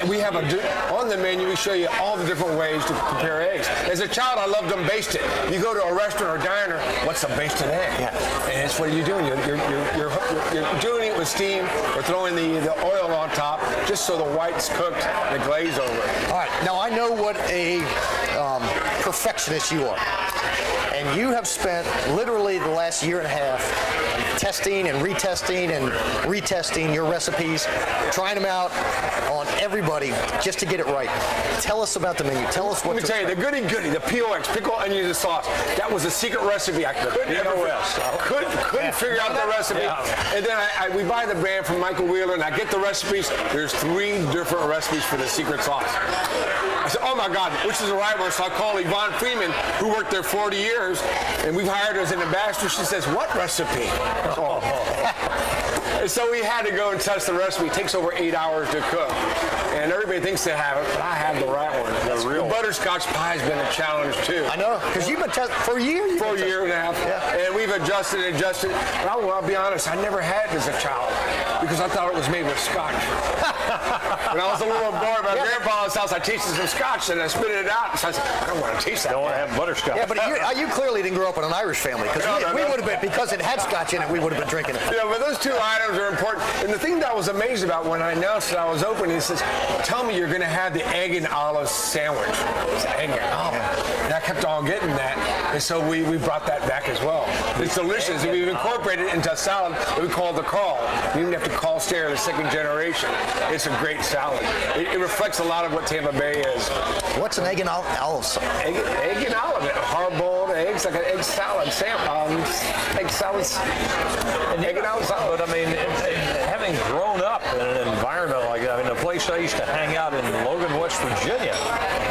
We have on the menu, we show you all the different ways to prepare eggs. As a child, I loved them basted. You go to a restaurant or diner, what's a basted egg? Yeah. And it's what are you doing? You're doing it with steam or throwing the oil on top just so the white's cooked and the glaze over it. All right. Now, I know what a perfectionist you are. And you have spent literally the last year and a half testing and retesting your recipes, trying them out on everybody just to get it right. Tell us about the menu. Tell us what. Let me tell you, the Goody Goody, the POX, pickle, onions, and sauce. That was a secret recipe. I couldn't figure out the recipe. Yeah. And then we buy the brand from Michael Wheeler, and I get the recipes. There's 3 different recipes for the secret sauce. I said, oh my God, which is the right one? So I call Yvonne Freeman, who worked there 40 years, and we've hired her as an ambassador. She says, what recipe? Oh. And so we had to go and test the recipe. It takes over 8 hours to cook. And everybody thinks they have it, but I have the right one. The butterscotch pie has been a challenge, too. I know, because you've been testing for a year. For a year and a half. Yeah. And we've adjusted. But I'll be honest, I never had it as a child because I thought it was made with scotch. When I was a little boy at my grandfather's house, I tasted some scotch and I spit it out. So I said, I don't want to taste that. Don't want to have butterscotch. Yeah, but you clearly didn't grow up in an Irish family because we would have been, because it had scotch in it, we would have been drinking it. Yeah, but those 2 items times are important. And the thing that I was amazed about when I announced that I was opening, he says, tell me you're going to have the egg and olive sandwich. It's egg and olive. And I kept on getting that. And so we brought that back as well. It's delicious. And we've incorporated it into a salad that we call the Carl. We even have to call Stare the second generation. It's a great salad. It reflects a lot of what Tampa Bay is. What's an egg and olive salad? Egg and olive. Hard-boiled eggs, like an egg salad. Egg salads. Egg and olive salad. But I mean, having grown up in an environment like that, I mean, the place I used to hang out in Logan, West Virginia,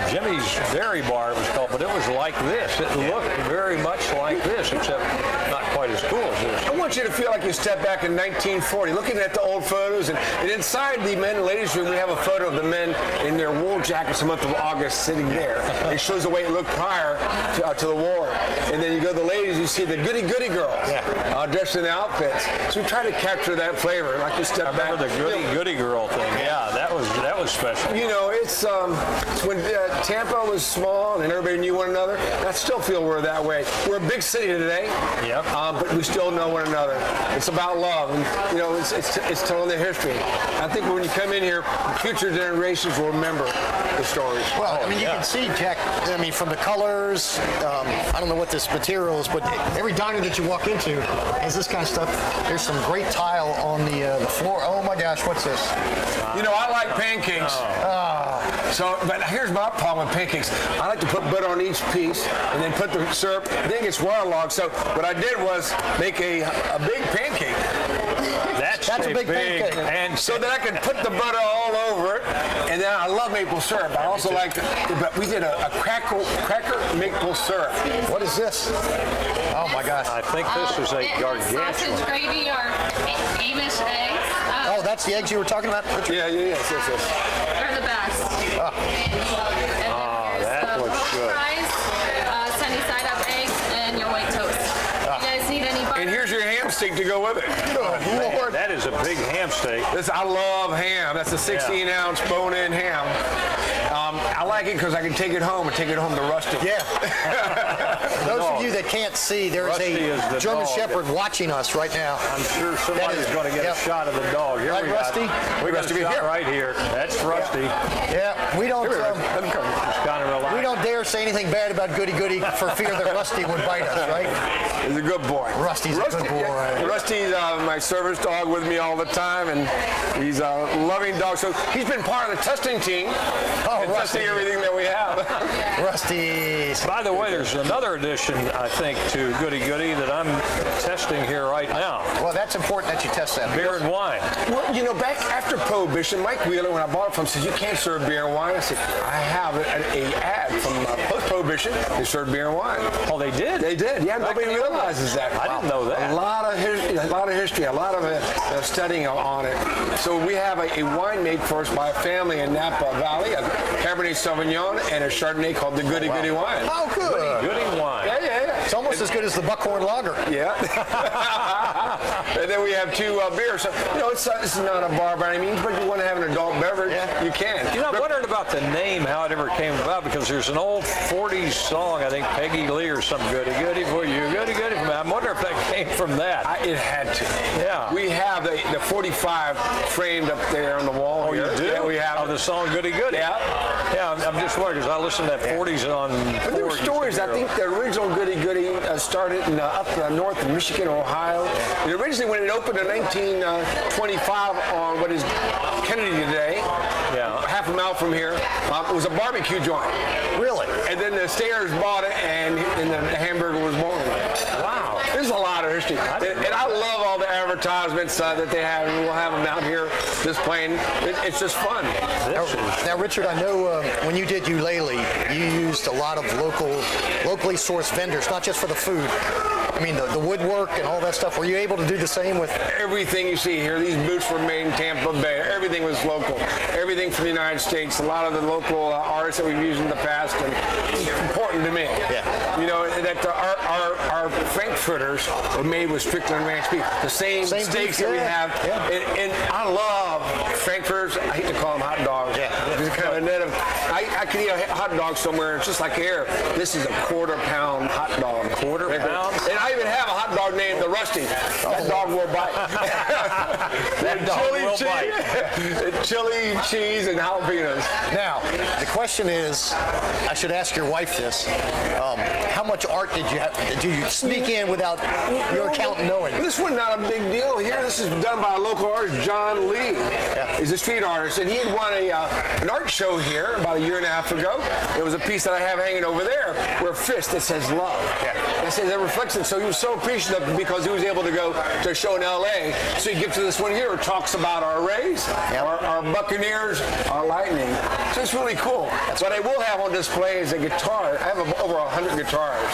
Jimmy's Dairy Bar it was called, but it was like this. It looked very much like this, except not quite as cool as this. I want you to feel like you stepped back in 1940, looking at the old photos, and inside the men and ladies room, we have a photo of the men in their wool jackets the month of August sitting there. It shows the way it looked prior to the war. And then you go to the ladies, you see the goody girls dressed in the outfits. So we try to capture that flavor, like you step back. I remember the goody girl thing. Yeah, that was special. You know, it's when Tampa was small and everybody knew one another. I still feel we're that way. We're a big city today. Yep. But we still know one another. It's about love, and you know, it's telling the history. I think when you come in here, future generations will remember the stories. Well, I mean, you can see, Jack, I mean, from the colors, I don't know what this material is, but every diner that you walk into has this kind of stuff. There's some great tile on the floor. Oh my gosh, what's this? You know, I like pancakes. But here's my problem with pancakes. I like to put butter on each piece and then put the syrup. Then it gets waterlogged. So what I did was make a big pancake. That's a big pancake. And so that I can put the butter all over it. And then I love maple syrup. I also like but we did a cracker maple syrup. What is this? Oh my gosh. I think this is a gargantuan. Sausage gravy or Amish eggs. Oh, that's the eggs you were talking about? Yeah. They're the best. That looks good. Fries, sunny side up eggs, and your white toast. You guys need any butter? And here's your ham steak to go with it. Oh, Lord. That is a big ham steak. I love ham. That's a 16-ounce bone-in ham. I like it because I can take it home and take it home to Rusty. Yeah. Those of you that can't see, there is a German Shepherd watching us right now. I'm sure somebody's going to get a shot of the dog. Here right, we Rusty? We got a shot right here. That's Rusty. Yeah, we don't. We don't dare say anything bad about Goody for fear that Rusty would bite us, right? He's a good boy. Rusty's a good boy. Yeah. Rusty's my service dog with me all the time, and he's a loving dog. So he's been part of the testing team. Testing everything that we have. Rusty. By the way, there's another addition, I think, to Goody that I'm testing here right now. Well, that's important that you test that. Beer and wine. Well, you know, back after Prohibition, Mike Wheeler, when I bought it from him, said, you can't serve beer and wine. I said, I have an ad from post-Prohibition. They served beer and wine. Oh, they did? They did. Yeah, nobody realizes that. I didn't know that. A lot of history, a lot of studying on it. So we have a wine made for us by a family in Napa Valley, a Cabernet Sauvignon and a Chardonnay called the Goody wine. Oh, good. Goody wine. Yeah. It's almost as good as the Buckhorn lager. Yeah. And then we have two beers. So, you know, it's not a bar by any means, but you want to have an adult beverage, you can. You know, I'm wondering about the name, how it ever came about, because there's an old 40s song, I think Peggy Lee or some Goody for you, Goody for me. I'm wondering if that came from that. It had to. Yeah. We have the 45 framed up there on the wall. Oh, you do? Yeah, we have. Of the song Goody. Yeah. Yeah, I'm just wondering, because I listened to that 40s on... But there were stories. I think the original Goody started up north in Michigan, Ohio. And originally, when it opened in 1925 on what is Kennedy today, half a mile from here, it was a barbecue joint. Really? And then the Stairs bought it, and the hamburger was born. Wow. There's a lot of history. And I love all the advertisements that they have, and we'll have them out here displaying. It's just fun. Now, Richard, I know when you did Eulalie, you used a lot of locally sourced vendors, not just for the food. I mean, the woodwork and all that stuff. Were you able to do the same with everything you see here? These boots were made in Tampa Bay. Everything was local. Everything from the United States. A lot of the local artists that we've used in the past, and it's important to me. Yeah. You know that our frankfurters were made with Strickland ranch beef. The same steaks that we have. Yeah. And I love frankfurters. I hate to call them hot dogs. Yeah. It's kind of native. I could eat a hot dog somewhere. It's just like air. This is a quarter-pound hot dog. Quarter pound? And I even have a hot hot dog named the Rusty. That dog will bite. That dog will bite. Chili, cheese, and jalapenos. Now, the question is, I should ask your wife this. How much art did you sneak in without your accountant knowing? This was not a big deal here. This is done by a local artist, John Lee. He's a street artist, and he had won an art show here about a year and a half ago. There was a piece that I have hanging over there where a fist that says love. And it says that reflects it. So he was so appreciative because he was able to go to a show in L.A. So he gets to this one here where it talks about our Rays, our Buccaneers, our Lightning. So it's really cool. What I will have on display is a guitar. I have over 100 guitars.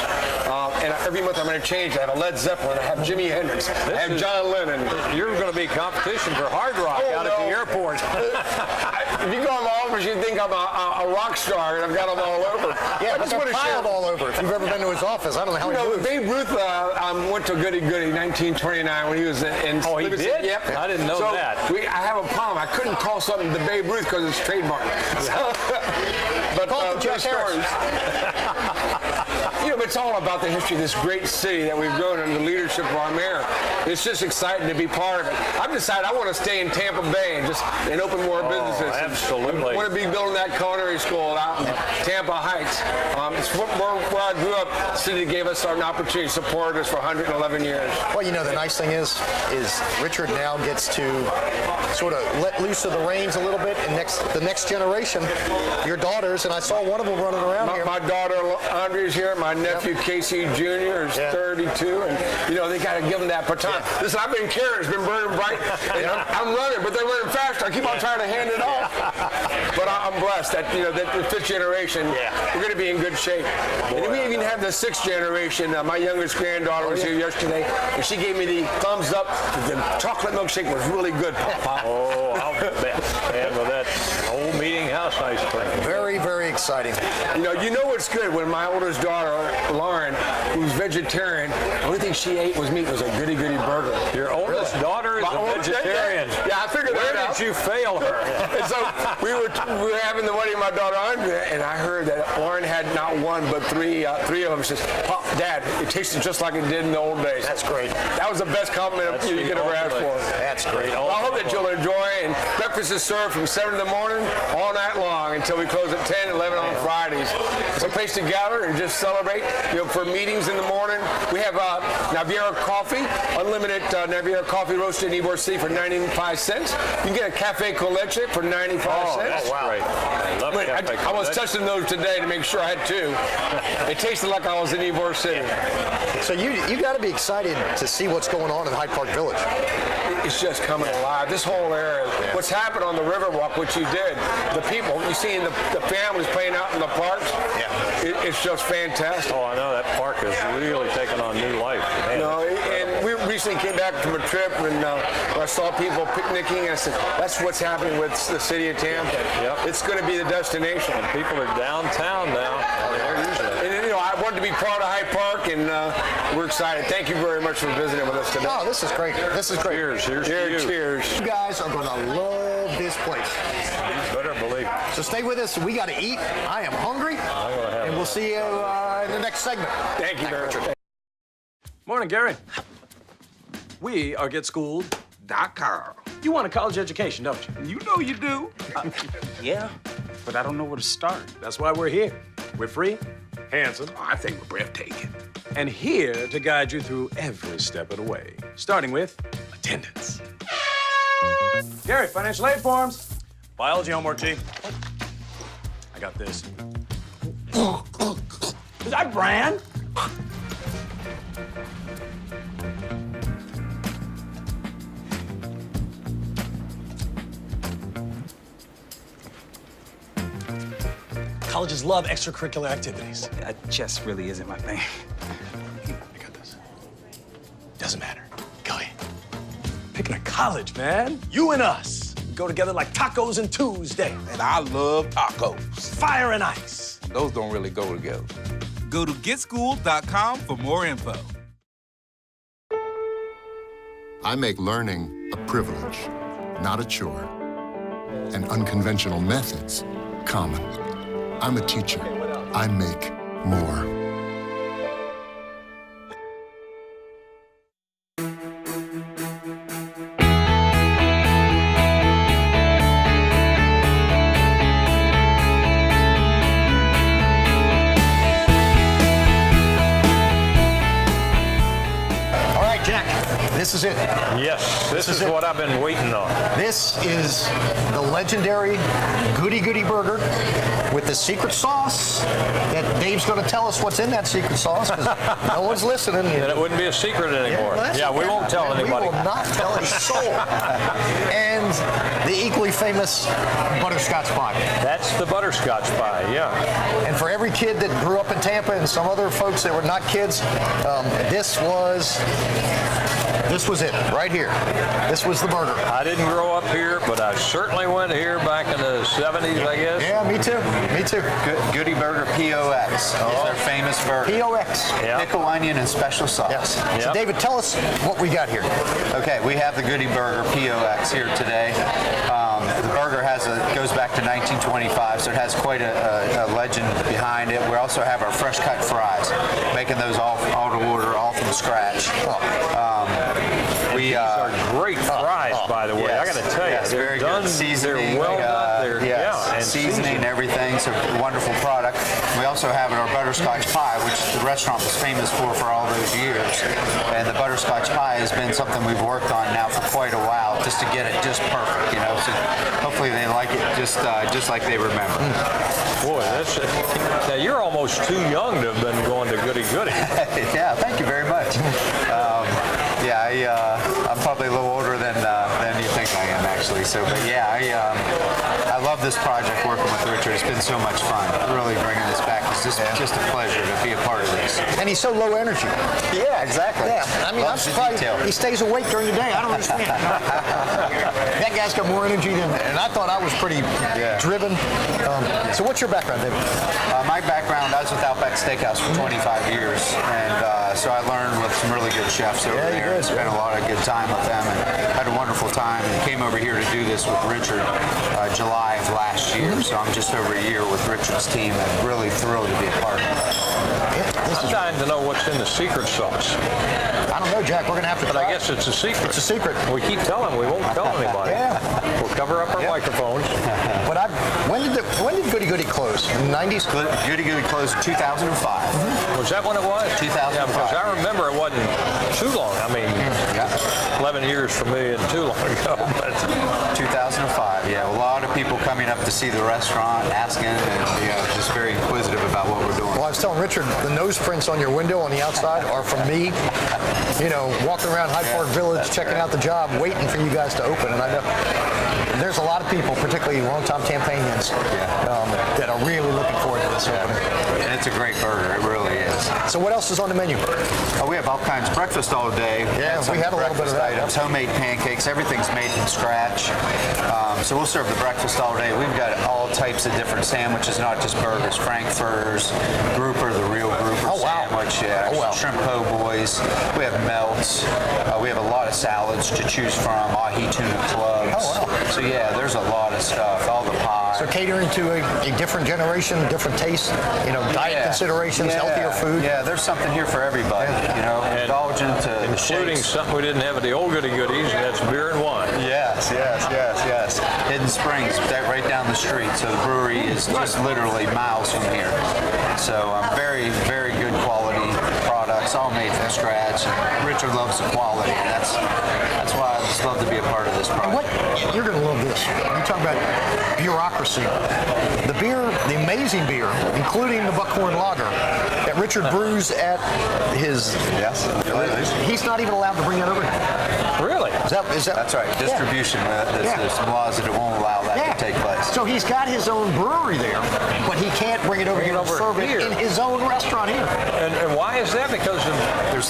And every month I'm going to change. I have a Led Zeppelin. I have Jimi Hendrix. I have John Lennon. You're going to be competition for Hard Rock out at the airport. If you go in my office, you'd think I'm a rock star, and I've got them all over. Yeah, but they're piled all over. If you've ever been to his office, I don't know how he moves. Babe Ruth went to Goody Goody 1929 when he was in. Oh, he did? Yep. I didn't know that. I have a problem. I couldn't call something the Babe Ruth because it's trademarked. But Jack stories. But it's all about the history of this great city that we've grown under the leadership of our mayor. It's just exciting to be part of it. I've decided I want to stay in Tampa Bay and open more businesses. Absolutely. I want to be building that culinary school out in Tampa Heights. It's where I grew up. The city gave us an opportunity to support us for 111 years. Well, the nice thing is Richard now gets to sort of let loose of the reins a little bit, and the next generation, your daughters, and I saw one of them running around here. My daughter Andrea's here. My nephew Casey Jr. is 32, and they got to give him that baton. Listen, I've been carrying, it's been burning bright, and I'm running, but they're running faster. I keep on trying to hand it off. But I'm blessed that that the fifth generation, we're going to be in good shape. And we even have the sixth generation. My youngest granddaughter was here yesterday, and she gave me the thumbs up. The chocolate milkshake was really good, Papa. Oh, I'll bet. And with that old meeting house ice cream. Very, very exciting. You know what's good when my oldest daughter, Lauren, who's vegetarian, the only thing she ate was meat, was a goody burger. Your oldest daughter is a vegetarian. Yeah, I figured that out. Where did you fail her? And so we were having the wedding of my daughter Andrea, and I heard that Lauren had not one but three of them. She says, Pop, Dad, it tasted just like it did in the old days. That's great. That was the best compliment you could ever ask for. That's great. Well, I hope that you'll enjoy, and breakfast is served from 7 in the morning all night long until we close at 10, 11 on Fridays. It's a place to gather and just celebrate. For meetings in the morning, we have Naviera coffee, unlimited Naviera coffee roasted in Ybor City for 95 cents. You can get a cafe con leche for 95 cents. That's great. I love cafe I was touching those today to make sure I had two. It tasted like I was in Ybor City. So you got to be excited to see what's going on in Hyde Park Village. It's just coming alive. This whole area, what's happened on the Riverwalk, which you did, the people, you see the families playing out in the parks, it's just fantastic. Oh, I know. That park has really taken on new life. And we recently came back from a trip, and I saw people picnicking, and I said, that's what's happening with the city of Tampa. Yep. It's going to be the destination. And people are downtown now. They're usually. And, I wanted to be part of Hyde Park, and we're excited. Thank you very much for visiting with us today. Oh, this is great. This is great. Cheers to you. Cheers. You guys are going to love this place. You better believe it. So stay with us. We got to eat. I am hungry. And we'll see you in the next segment. Thank you very much. Morning, Gary. We are GetSchooled.com. You want a college education, don't you? You know you do. Yeah, but I don't know where to start. That's why we're here. We're free, handsome. I think we're breathtaking. And here to guide you through every step of the way, starting with attendance. Gary, financial aid forms. Biology homework, G. I got this. Is that Bran? Colleges love extracurricular activities. Chess really isn't my thing. I got this. Doesn't matter. Go ahead. Picking a college, man. You and us. We go together like tacos and Tuesday. And I love tacos. Fire and ice. Those don't really go together. Go to GetSchooled.com for more info. I make learning a privilege, not a chore, and unconventional methods common. I'm a teacher. I make more. is it. Yes, this is what I've been waiting on. This is the legendary Goody Goody Burger with the secret sauce that Dave's going to tell us what's in that secret sauce because no one's listening. Then it wouldn't be a secret anymore. Well, we won't tell anybody. We will not tell a soul. And the equally famous butterscotch pie. That's the butterscotch pie, yeah. And for every kid that grew up in Tampa and some other folks that were not kids, this was it right here. This was the burger. I didn't grow up here, but I certainly went here back in the 70s, I guess. Yeah, me too. Me too. Goody Burger POX. Is their famous burger. POX. Yeah. Pickle, onion, and special sauce. Yes. Yep. So David, tell us what we got here. Okay, we have the Goody Burger POX here today. The burger goes back to 1925, so it has quite a legend behind it. We also have our fresh cut fries, making those all to order, all from scratch. These are great fries, by the way. Yes, I got to tell you, yes, they're very done. good. Seasoning, they're well done. and seasoning and everything. So wonderful product. We also have our butterscotch pie, which the restaurant was famous for all those years. And the butterscotch pie has been something we've worked on now for quite a while, just to get it just perfect. So hopefully they like it just like they remember. Boy, now you're almost too young to have been going to Goody Goody. Yeah, thank you very much. I'm probably a little older than you think I am, actually. So, but yeah, I love this project working with Richard. It's been so much fun. Really bringing this back. It's just a pleasure to be a part of this. And he's so low energy. Yeah, exactly. Yeah, I mean, I'm surprised he stays awake during the day. I don't understand. That guy's got more energy than, and I thought I was pretty driven. So what's your background, David? My background, I was with Outback Steakhouse for 25 years, and so I learned with some really good chefs over there. And spent a lot of good time with them, and had a wonderful time. And came over here to do this with Richard July of last year. So I'm just over a year with Richard's team, and really thrilled to be a part of it. I'm dying to know what's in the secret sauce. I don't know, Jack. We're going to have to But I guess it's a secret. It's a secret. We keep telling we won't tell anybody. We'll cover up our microphones. But when did Goody Goody close? In the 90s? Goody Goody closed in 2005. Was that when it was? 2005. Yeah, because I remember it wasn't too long. I mean, 11 years for me and too long ago. But 2005, yeah. A lot of people coming up to see the restaurant, asking, and just very inquisitive about what we're doing. Well, I was telling Richard, the nose prints on your window on the outside are from me, walking around Hyde Park Village, checking out the job, waiting for you guys to open. And I know there's a lot of people, particularly longtime Tampanians, that are really looking forward to this opening. And it's a great burger. It really is. So what else is on the menu? We have all kinds of breakfast all day. Yeah, we had a little bit of that. Items, homemade pancakes. Everything's made from scratch. So we'll serve the breakfast all day. We've got all types of different sandwiches, not just burgers. Frankfurters, grouper, the real grouper sandwich. Shrimp po' boys. We have melts. We have a lot of salads to choose from. Ahi tuna clubs. So yeah, there's a lot of stuff. All the pies. So catering to a different generation, different taste, diet considerations, healthier food. Yeah, there's something here for everybody. Indulgent to including something we didn't have at the old Goody Goodies, and that's beer and wine. Yes. Hidden Springs, right down the street. So the brewery is just literally miles from here. So very, very good quality products, all made from scratch. Richard loves the quality, and that's why I just love to be a part of this project. You're going to love this. You talk about bureaucracy. The beer, the amazing beer, including the Buckhorn lager that Richard brews at his. Yes. He's not even allowed to bring that over here. Really? Is that? That's right. Distribution. There's some laws that it won't allow that to take place. So he's got his own brewery there, but he can't bring it over here and serve it in his own restaurant here. And why is that? Because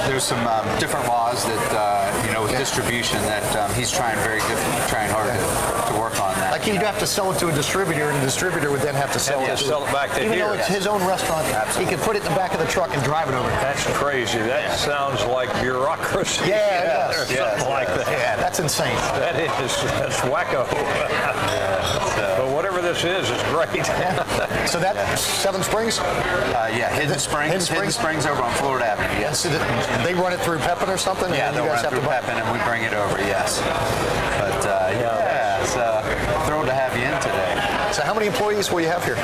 there's some different laws that with distribution that he's trying hard to work on that. Like he'd have to sell it to a distributor, and the distributor would then have to sell it back to even here. though it's his own restaurant. Absolutely. He could put it in the back of the truck and drive it over. That's crazy. That sounds like bureaucracy. Yeah, something like that. Yeah, that's insane. That's wacko. But whatever this is great. So that Seven Springs? Hidden Springs over on Florida Avenue. Yes. So they run it through Pepin or something? Yeah, they'll run it through Pepin, and we bring it over. Yes. But thrilled to have you in today. So how many employees will you have here?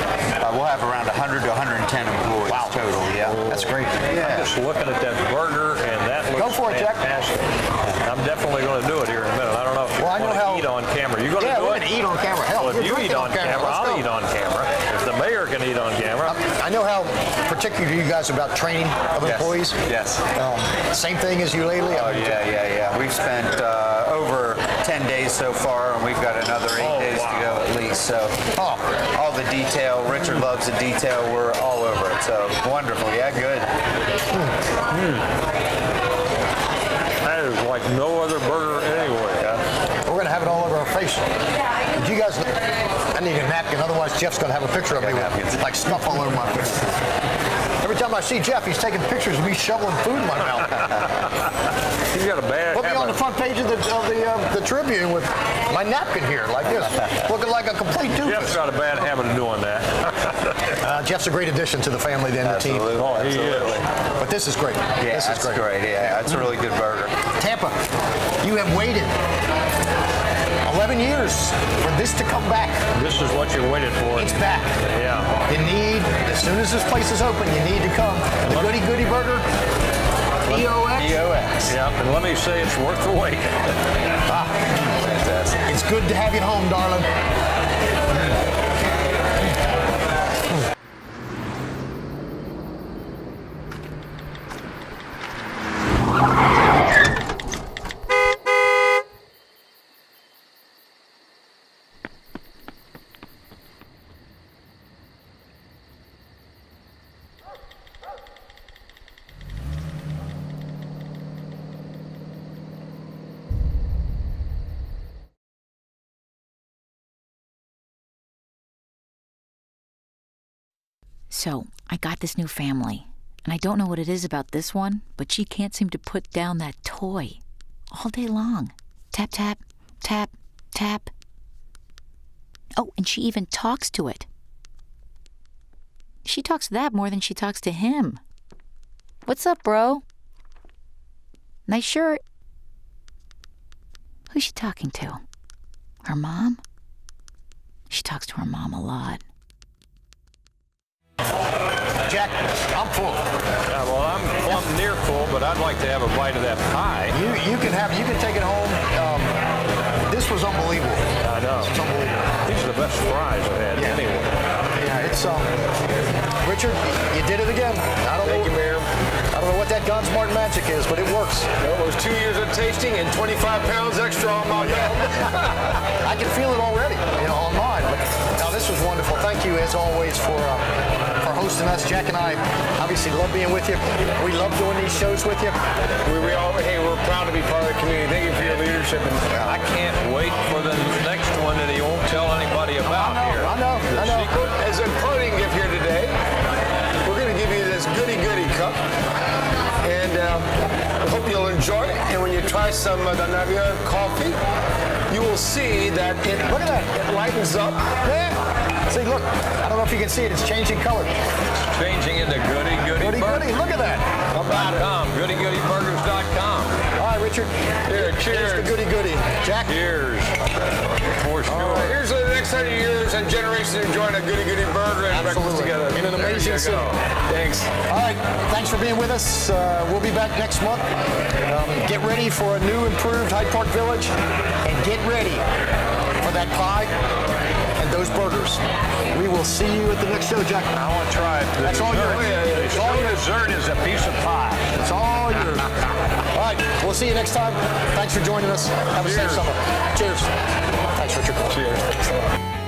We'll have around 100 to 110 employees total. Yeah, that's great. Yeah. I'm just looking at that burger, and that looks Go for it, Jack. fantastic. I'm definitely going to do it here in a minute. I don't know if you Well, I know want how- to eat on camera. You going to Yeah, do we're it? gonna eat on camera. Hell, well, if you're you eat drinking on camera, Let's I'll go. eat on camera. If the mayor can eat on camera. I know how particular you guys are about training of employees. Yes. Same thing as you lately. Oh, yeah. We've spent over 10 days so far, and we've got another 8 days to go at least. So all the detail, Richard loves the detail. We're all over it. So wonderful. Yeah, good. That is like no other burger anywhere. We're going to have it all over our face. Did you guys... I need a napkin, otherwise Jeff's going to have a picture of me with like stuff all over my face. Every time I see Jeff, he's taking pictures of me shoveling food in my mouth. He's got a bad Put me on the front page of the Tribune with my napkin here, like this, looking like a complete doofus. Jeff's got a bad habit of doing that. Jeff's a great addition to the family, then the team. Oh, he is. But this is great. Yeah, this is that's great. Yeah, that's a really good burger. Tampa, you have waited 11 years for this to come back. This is what you waited for. It's back. Yeah. You need, as soon as this place is open, you need to come. The Goody Goody Burger, EOX. Yeah, and let me say it's worth the wait. Fantastic. It's good to have you home, darling. So, I got this new family, and I don't know what it is about this one, but she can't seem to put down that toy all day long. Tap, tap, tap, tap. Oh, and she even talks to it. She talks to that more than she talks to him. What's up, bro? Nice shirt. Who's she talking to? Her mom? She talks to her mom a lot. Jack, I'm full. Well, I'm near full, but I'd like to have a bite of that pie. You can take it home. This was unbelievable. I know. It's unbelievable. These are the best fries I've had anyway. Yeah, it's Richard, you did it again. Thank you, Mayor. I don't know what that Guns Smart magic is, but it works. Well, it was 2 years of tasting and 25 pounds extra on my belt. I can feel it already, on mine. But no, this was wonderful. Thank you, as always, for hosting us. Jack and I obviously love being with you. We love doing these shows with you. We're proud to be part of the community. Thank you for your leadership. And I can't wait for the next one that he won't tell anybody about here. I know. Secret, as a parting gift here today, we're going to give you this Goody Goody cup. And I hope you'll enjoy it. And when you try some of the Navia coffee, you will see that look at that. It lightens up. Yeah. See, look. I don't know if you can see it. It's changing color. It's changing into Goody Goody Burger. Look at that. .com, GoodyGoodyBurgers.com. All right, Richard. Here, cheers. Here's the Goody Goody. Jack. Cheers. For sure. Here's the next 100 years and generations enjoying a Goody Goody burger and breakfast together. In an amazing city. Thanks. All right. Thanks for being with us. We'll be back next month. Get ready for a new, improved Hyde Park Village, and get ready for that pie and those burgers. We will see you at the next show, Jack. I want to try it. That's all yours. It's all dessert is a piece of pie. It's all yours. All right. We'll see you next time. Thanks for joining us. Have a safe summer. Cheers. Thanks, Richard. Cheers. Thanks a lot.